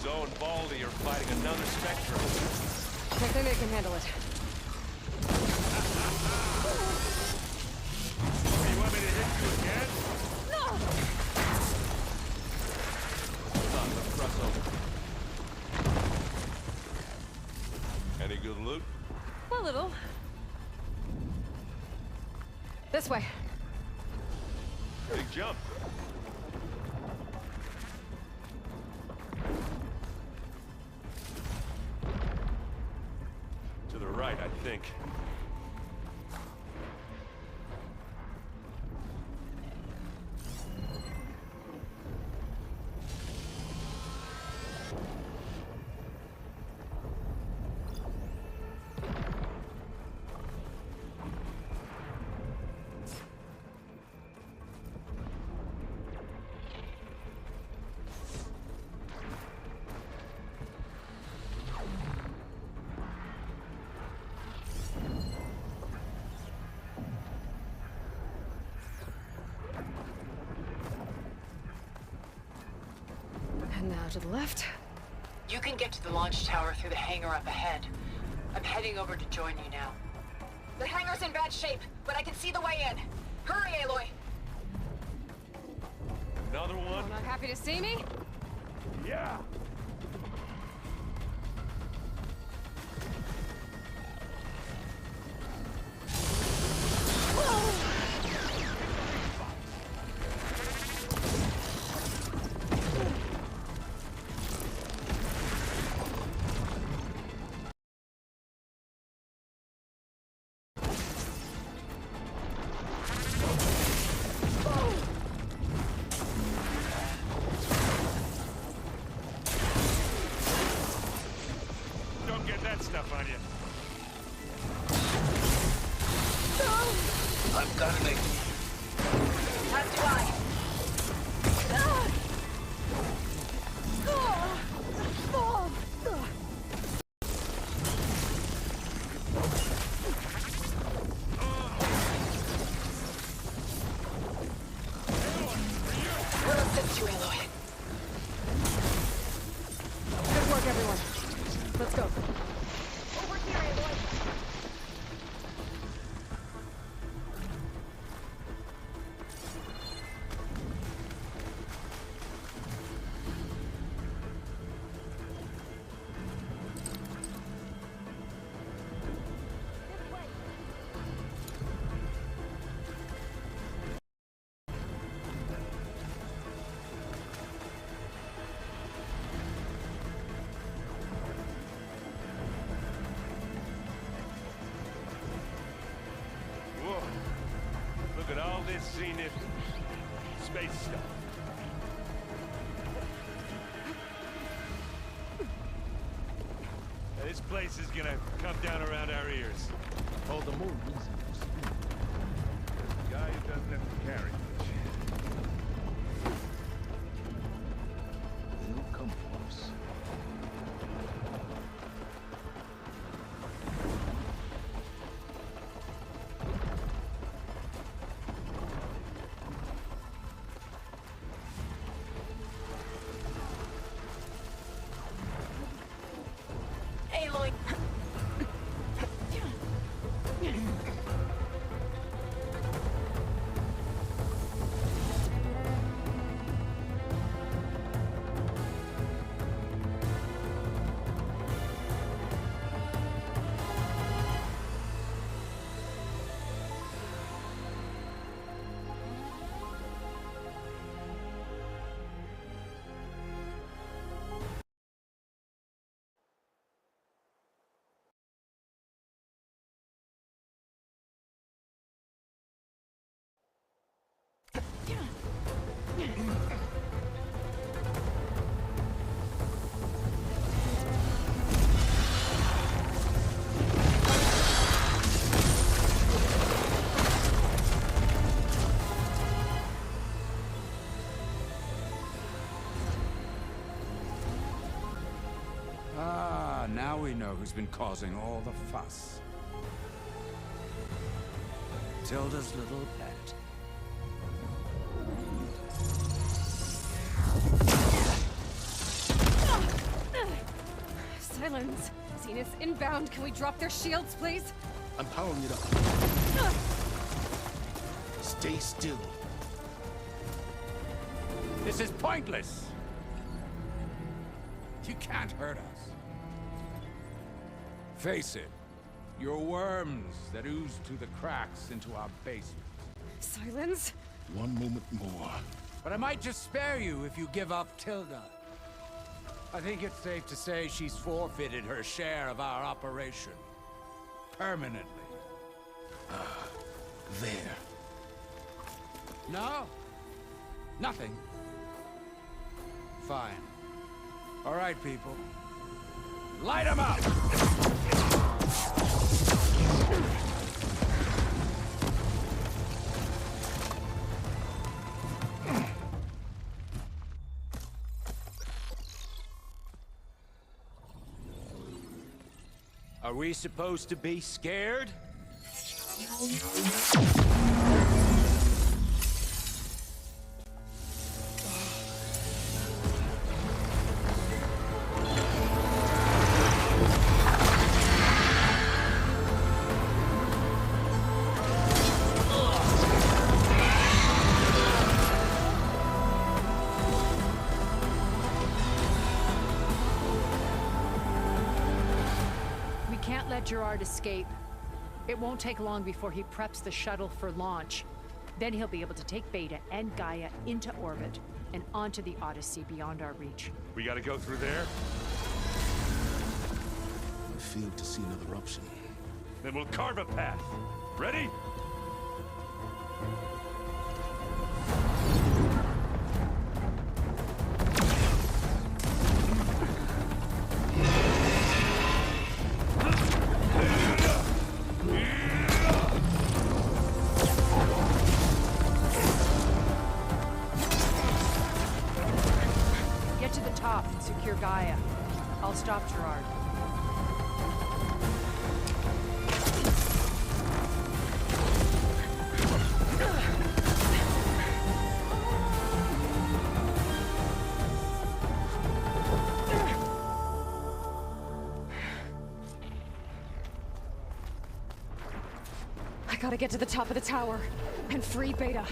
S5: Zoe and Baldy are fighting another spectrum.
S1: I think they can handle it.
S5: You want me to hit you again?
S1: No!
S5: Hold on, let's cross over. Any good loot?
S1: A little. This way.
S5: Big jump. To the right, I think.
S1: And now to the left.
S2: You can get to the launch tower through the hangar up ahead. I'm heading over to join you now.
S19: The hangar's in bad shape, but I can see the way in. Hurry, Aloy!
S5: Another one?
S1: Not happy to see me?
S5: Yeah! Stuff on you.
S19: I've got it. As do I. We'll assist you, Aloy.
S1: Good work, everyone. Let's go.
S5: Look at all this Zenith space stuff. Now, this place is gonna come down around our ears.
S14: All the more reason for speed.
S5: The guy who doesn't have to carry much.
S14: They'll come for us.
S19: Aloy!
S20: Now we know who's been causing all the fuss. Tilda's little pet.
S1: Silence! Zenith inbound, can we drop their shields, please?
S14: I'm powering it up. Stay still.
S20: This is pointless. You can't hurt us. Face it. You're worms that ooze through the cracks into our basement.
S1: Silence?
S14: One moment more.
S20: But I might just spare you if you give up Tilda. I think it's safe to say she's forfeited her share of our operation. Permanently.
S14: There.
S20: No? Nothing? Fine. All right, people. Light 'em up! Are we supposed to be scared?
S3: Gerard escape. It won't take long before he preps the shuttle for launch. Then he'll be able to take Beta and Gaia into orbit and onto the Odyssey beyond our reach.
S5: We gotta go through there?
S14: I fail to see another option.
S5: Then we'll carve a path. Ready?
S3: Secure Gaia. I'll stop Gerard.
S1: I gotta get to the top of the tower and free Beta.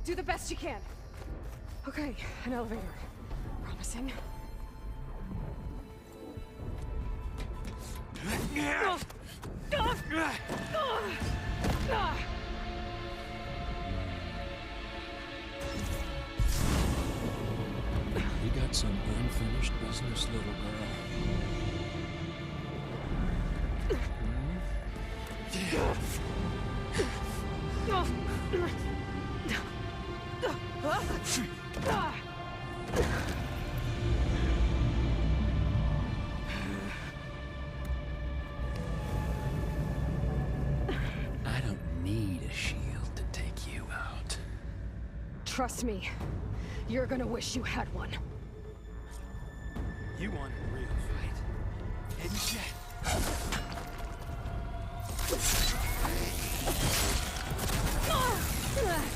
S1: Do the best you can. Okay, an elevator. Promising.
S10: We got some unfinished business, little girl. I don't need a shield to take you out.
S1: Trust me, you're gonna wish you had one.
S13: You want a real fight, didn't you?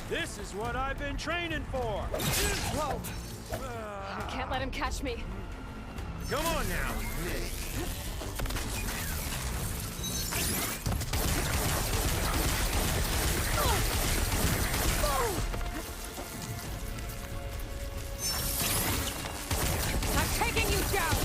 S13: This is what I've been training for!
S1: Whoa! I can't let him catch me.
S13: Come on now!
S1: I'm taking you down!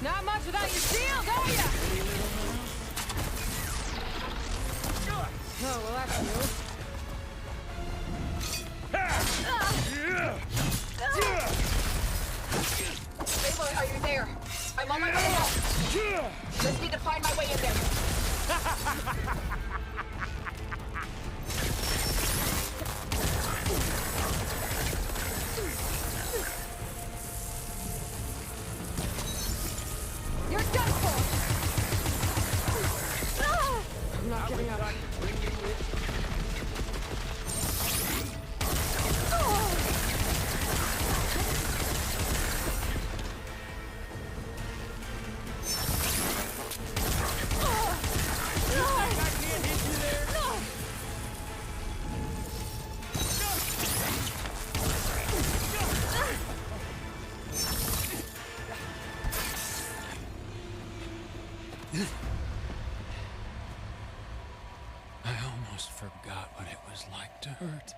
S1: Not much without your shield, are ya? Oh, well, that's new. Aloy, are you there?
S19: I'm on my way now. Just need to find my way in there.
S1: You're done for! I'm not giving up.
S20: I almost forgot what it was like to hurt.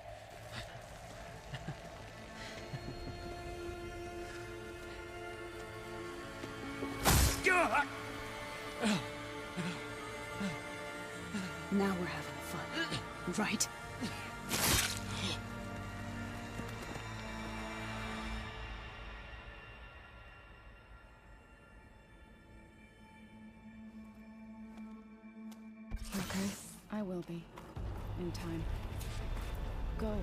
S8: Now we're having fun, right? Okay, I will be. In time. Go.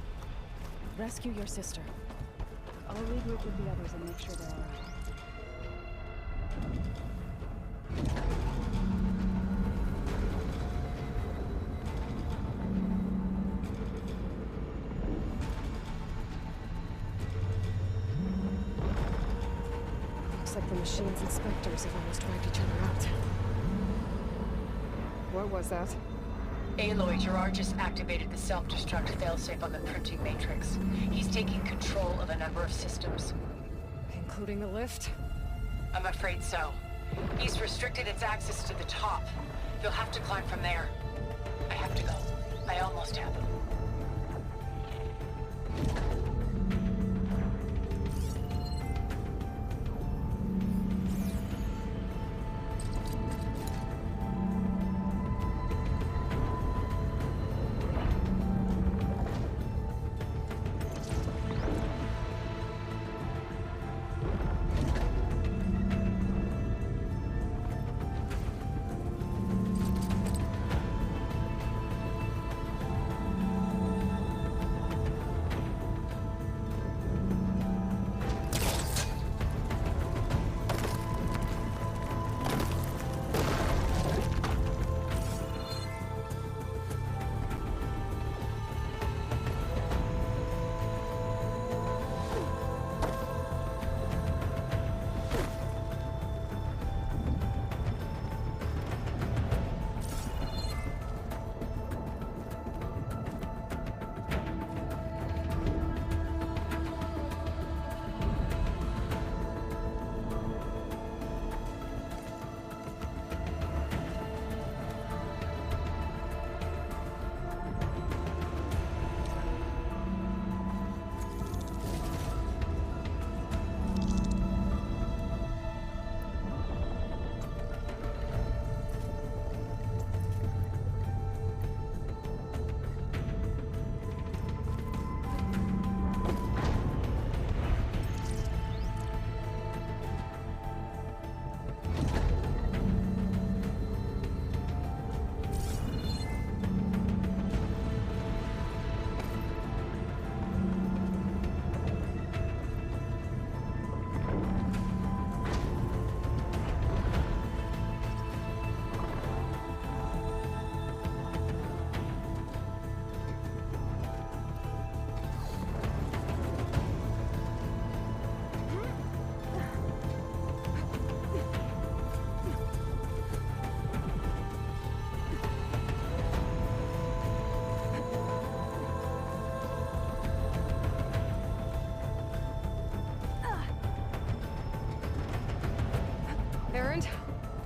S8: Rescue your sister. I'll regroup with the others and make sure they're all right.
S1: Looks like the machine's inspectors have almost wiped each other out. What was that?
S2: Aloy, Gerard just activated the self-destruct failsafe on the printing matrix. He's taking control of a number of systems.
S1: Including the lift?
S2: I'm afraid so. He's restricted its access to the top. You'll have to climb from there. I have to go. I almost have.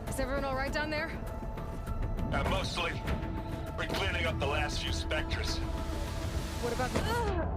S1: Is everyone all right down there?
S16: Mostly. We're cleaning up the last few specters.
S1: What about the...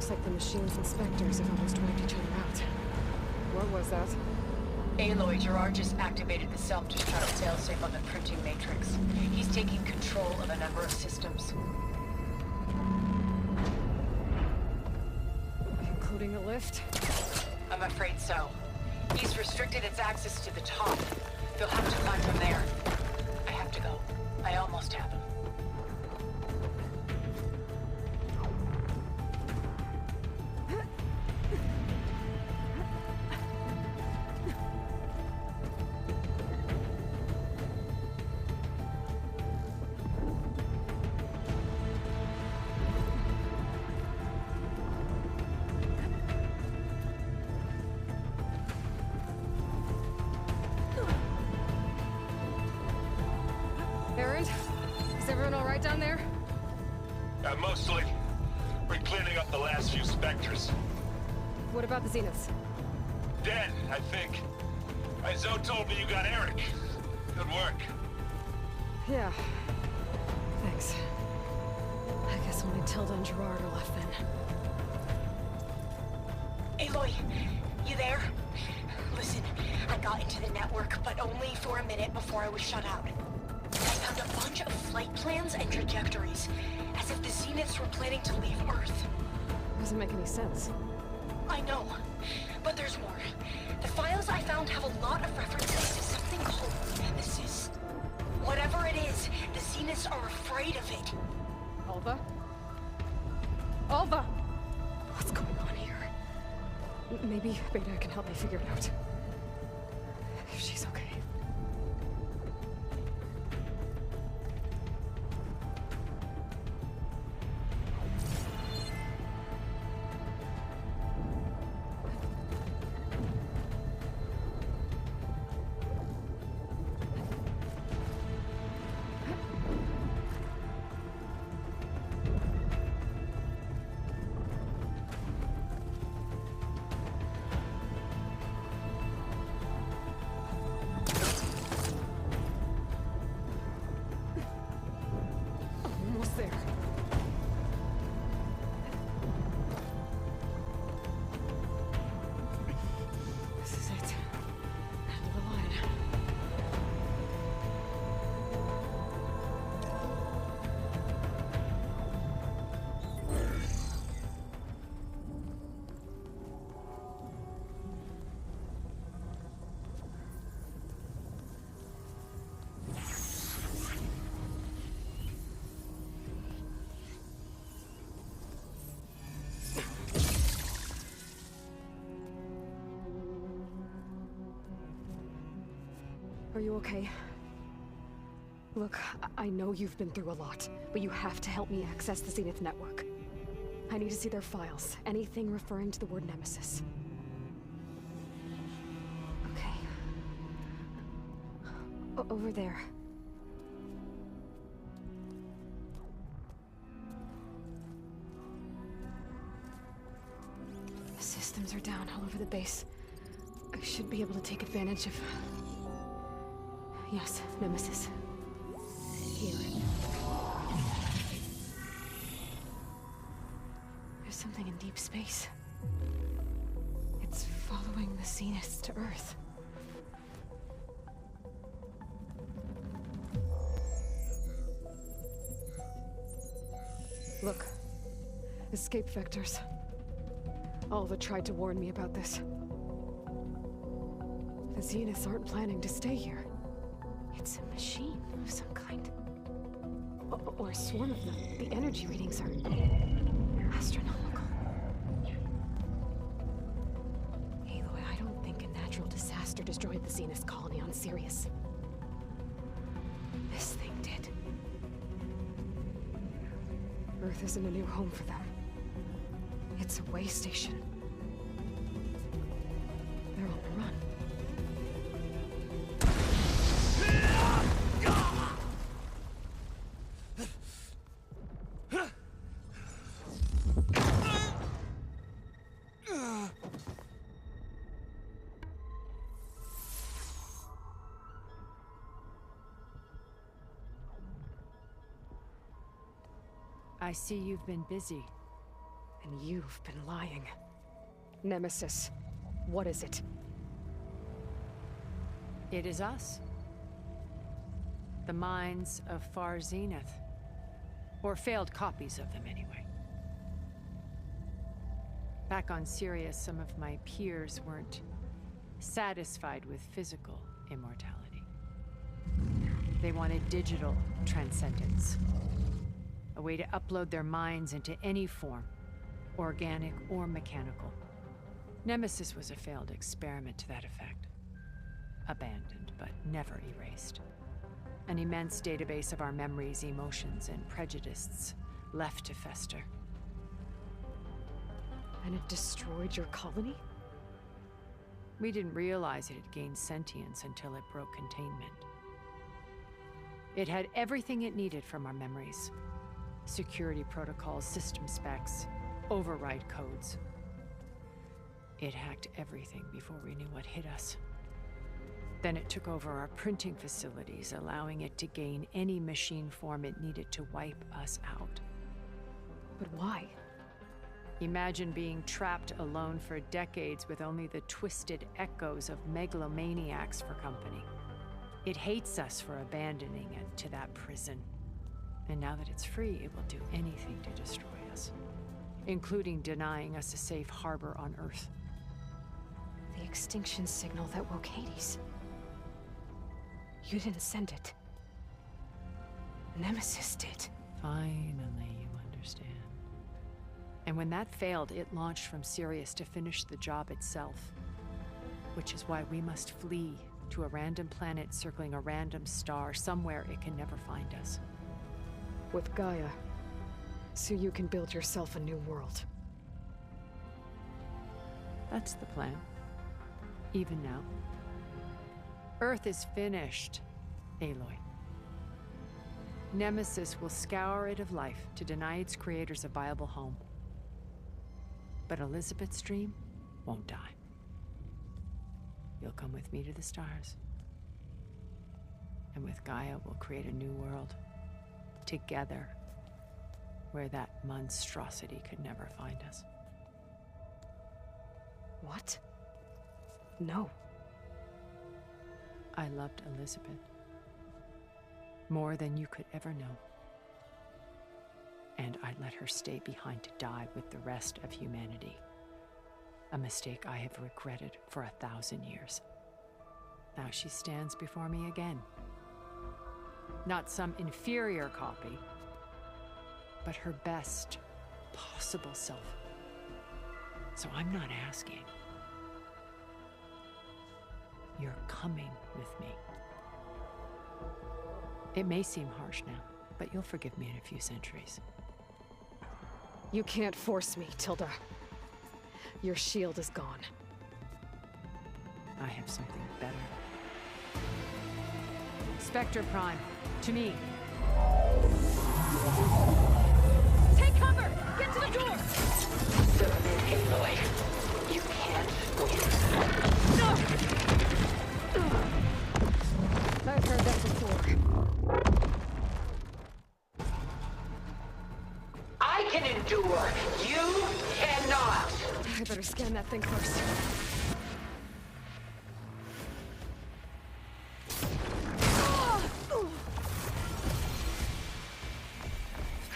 S1: Looks like the machine's inspectors have almost wiped each other out. What was that?
S2: Aloy, Gerard just activated the self-destruct failsafe on the printing matrix. He's taking control of a number of systems.
S1: Including the lift?
S2: I'm afraid so. He's restricted its access to the top. They'll have to climb from there. I have to go. I almost have him.
S1: Is everyone all right down there?
S16: Mostly. We're cleaning up the last few specters.
S1: What about the Zeniths?
S16: Dead, I think. Zoe told me you got Eric. Good work.
S1: Yeah. Thanks. I guess only Tilda and Gerard are left then.
S9: Aloy, you there? Listen, I got into the network, but only for a minute before I was shut out. I found a bunch of flight plans and trajectories, as if the Zeniths were planning to leave Earth.
S1: Doesn't make any sense.
S9: I know, but there's more. The files I found have a lot of references to something called Nemesis. Whatever it is, the Zeniths are afraid of it.
S1: Alva? Alva! What's going on here? Maybe Beta can help me figure it out. If she's okay. There. This is it. End of the line. Are you okay? Look, I know you've been through a lot, but you have to help me access the Zenith network. I need to see their files, anything referring to the word Nemesis. Okay. Over there. The systems are down all over the base. I should be able to take advantage of... Yes, Nemesis. Here. There's something in deep space. It's following the Zeniths to Earth. Look. Escape vectors. Alva tried to warn me about this. The Zeniths aren't planning to stay here. It's a machine of some kind. Or a swarm of them. The energy readings are astronomical. Aloy, I don't think a natural disaster destroyed the Zenith colony on Sirius. This thing did. Earth isn't a new home for them. It's a way station. They're on the run.
S3: I see you've been busy.
S1: And you've been lying. Nemesis, what is it?
S3: It is us. The minds of Far Zenith. Or failed copies of them, anyway. Back on Sirius, some of my peers weren't satisfied with physical immortality. They wanted digital transcendence. A way to upload their minds into any form, organic or mechanical. Nemesis was a failed experiment to that effect. Abandoned, but never erased. An immense database of our memories, emotions, and prejudices left to fester.
S1: And it destroyed your colony?
S3: We didn't realize it had gained sentience until it broke containment. It had everything it needed from our memories. Security protocols, system specs, override codes. It hacked everything before we knew what hit us. Then it took over our printing facilities, allowing it to gain any machine form it needed to wipe us out.
S1: But why?
S3: Imagine being trapped alone for decades with only the twisted echoes of megalomaniacs for company. It hates us for abandoning it to that prison. And now that it's free, it will do anything to destroy us, including denying us a safe harbor on Earth.
S1: The extinction signal that woke Hades. You didn't send it. Nemesis did.
S3: Finally, you understand. And when that failed, it launched from Sirius to finish the job itself. Which is why we must flee to a random planet circling a random star, somewhere it can never find us.
S1: With Gaia, so you can build yourself a new world.
S3: That's the plan. Even now. Earth is finished, Aloy. Nemesis will scour it of life to deny its creators a viable home. But Elizabeth's dream won't die. You'll come with me to the stars. And with Gaia, we'll create a new world. Together. Where that monstrosity could never find us.
S1: What? No.
S3: I loved Elizabeth. More than you could ever know. And I'd let her stay behind to die with the rest of humanity. A mistake I have regretted for 1,000 years. Now she stands before me again. Not some inferior copy, but her best possible self. So I'm not asking. You're coming with me. It may seem harsh now, but you'll forgive me in a few centuries.
S1: You can't force me, Tilda. Your shield is gone.
S3: I have something better. Spectre Prime, to me.
S19: Take cover! Get to the door!
S2: Submit, Aloy. You can't win.
S19: No!
S1: I've heard that before.
S2: I can endure. You cannot.
S1: I better scan that thing first.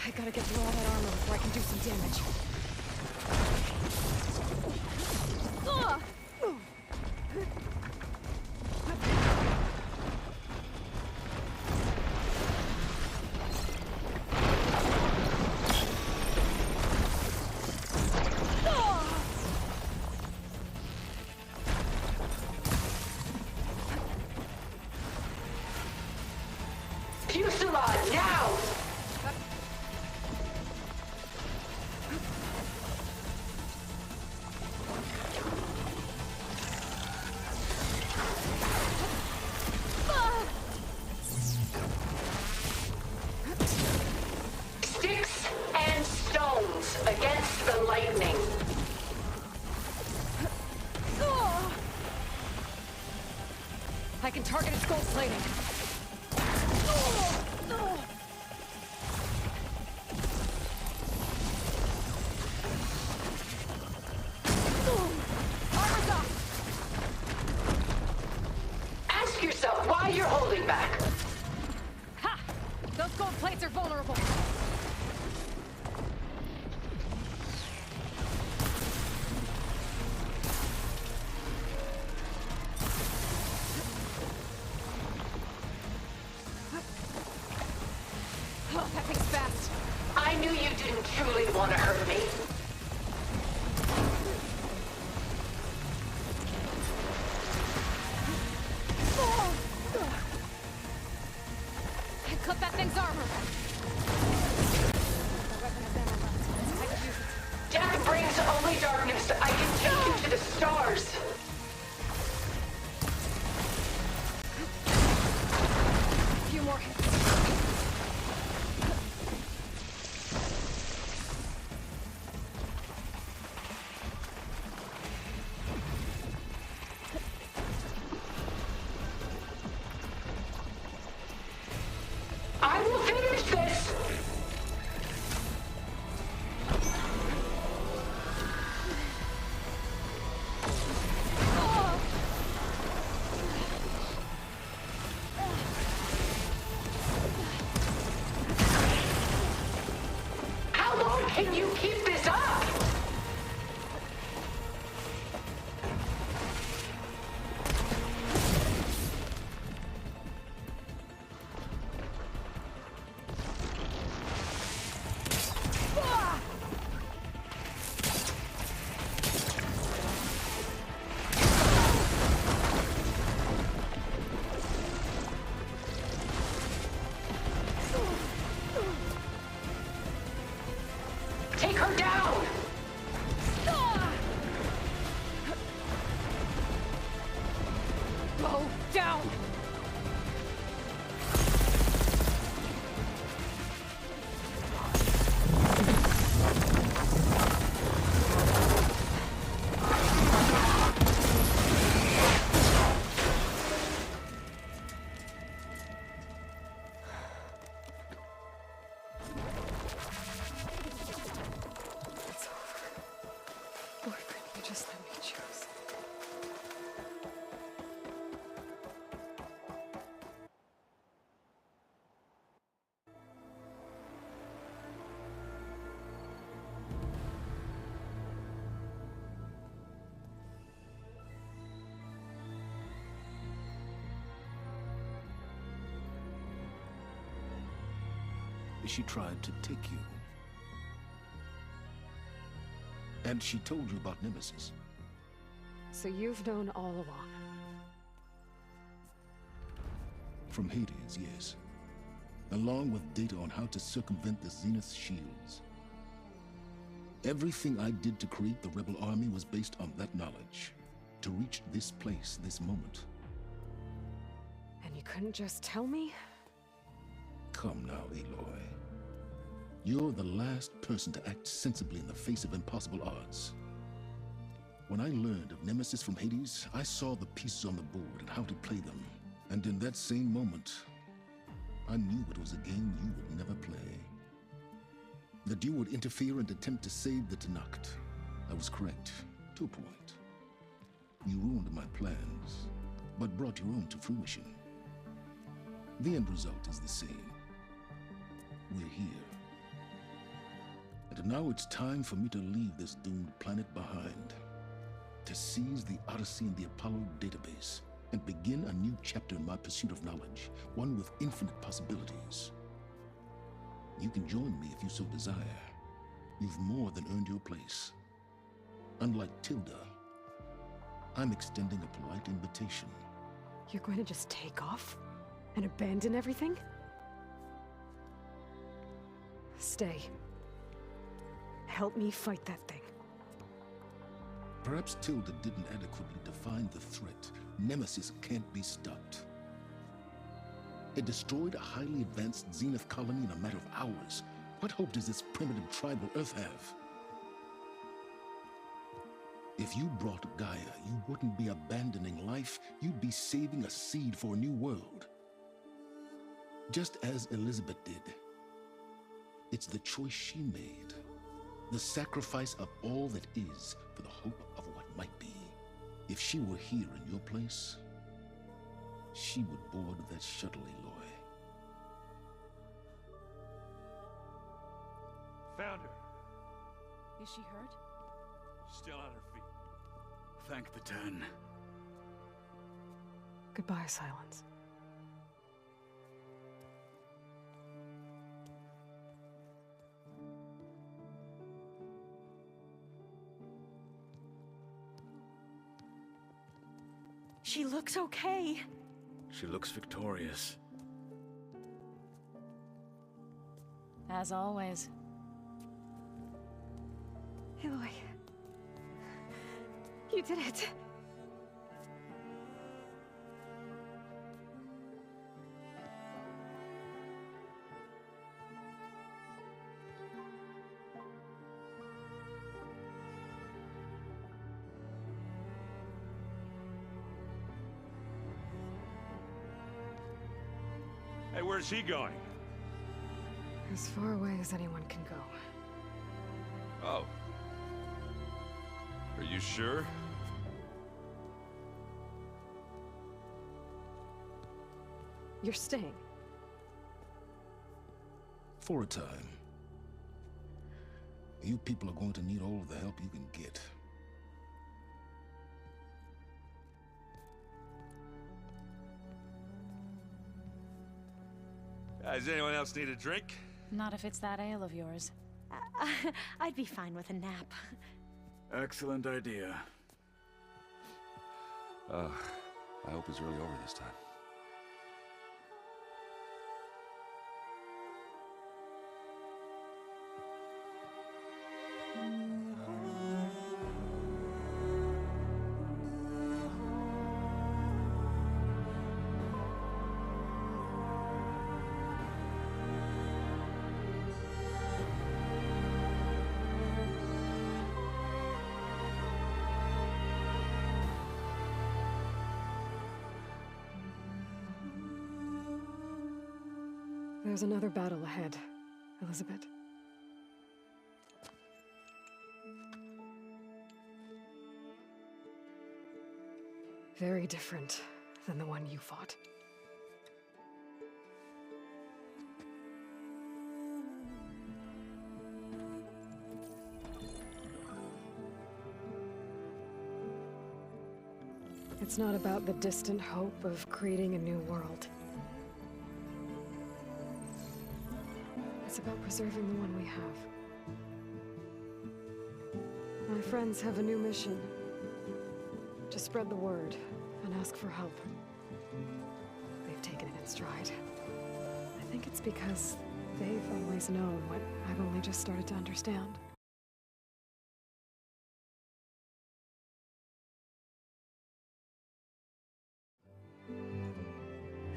S1: I gotta get through all that armor before I can do some damage.
S2: Fuselage, now! Sticks and stones against the lightning.
S1: I can target its gold plating. plates are vulnerable. Oh, that thing's fast.
S2: I knew you didn't truly want to hurt me.
S1: I cut that thing's armor. That weapon has ammo left. I could use it.
S2: Death brings only darkness. I can take you to the stars.
S1: A few more hits.
S2: I will finish this! How long can you keep this up? Take her down!
S1: Go down! Lord, couldn't you just let me choose?
S14: She tried to take you. And she told you about Nemesis.
S1: So you've known all along.
S14: From Hades, yes. Along with data on how to circumvent the Zenith's shields. Everything I did to create the rebel army was based on that knowledge. To reach this place, this moment.
S1: And you couldn't just tell me?
S14: Come now, Aloy. You're the last person to act sensibly in the face of impossible odds. When I learned of Nemesis from Hades, I saw the pieces on the board and how to play them. And in that same moment, I knew it was a game you would never play. That you would interfere and attempt to save the Tenakth. I was correct, to a point. You ruined my plans, but brought your own to fruition. The end result is the same. We're here. And now it's time for me to leave this doomed planet behind. To seize the Odyssey and the Apollo database, and begin a new chapter in my pursuit of knowledge, one with infinite possibilities. You can join me if you so desire. You've more than earned your place. Unlike Tilda, I'm extending a polite invitation.
S1: You're going to just take off? And abandon everything? Stay. Help me fight that thing.
S14: Perhaps Tilda didn't adequately define the threat. Nemesis can't be stopped. It destroyed a highly advanced Zenith colony in a matter of hours. What hope does this primitive tribal Earth have? If you brought Gaia, you wouldn't be abandoning life, you'd be saving a seed for a new world. Just as Elizabeth did. It's the choice she made. The sacrifice of all that is for the hope of what might be. If she were here in your place, she would board that shuttle, Aloy.
S5: Found her.
S8: Is she hurt?
S5: Still on her feet.
S7: Thank the 10.
S1: Goodbye, Silence.
S9: She looks okay.
S7: She looks victorious.
S8: As always.
S1: Aloy. You did it.
S5: Hey, where's he going?
S1: As far away as anyone can go.
S5: Oh. Are you sure?
S1: You're staying.
S14: For a time. You people are going to need all of the help you can get.
S5: Does anyone else need a drink?
S8: Not if it's that ale of yours.
S9: I'd be fine with a nap.
S7: Excellent idea.
S16: I hope it's really over this time.
S1: There's another battle ahead, Elizabeth. Very different than the one you fought. It's not about the distant hope of creating a new world. It's about preserving the one we have. My friends have a new mission. To spread the word and ask for help. They've taken it in stride. I think it's because they've always known what I've only just started to understand.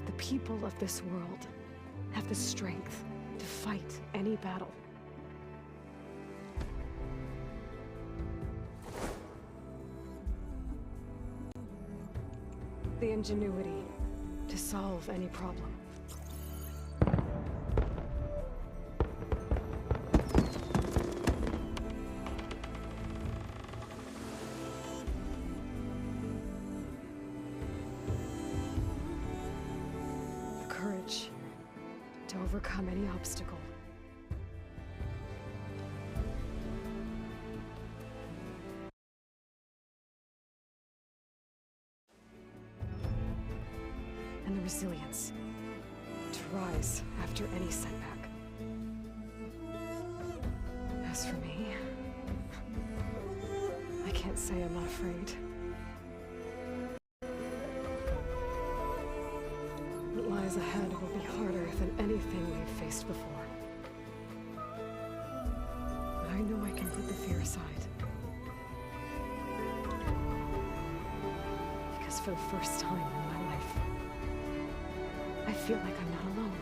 S1: The people of this world have the strength to fight any battle. The ingenuity to solve any problem. The courage to overcome any obstacle. And the resilience to rise after any setback. As for me, I can't say I'm not afraid. What lies ahead will be harder than anything we've faced before. But I know I can put the fear aside. Because for the first time in my life, I feel like I'm not alone.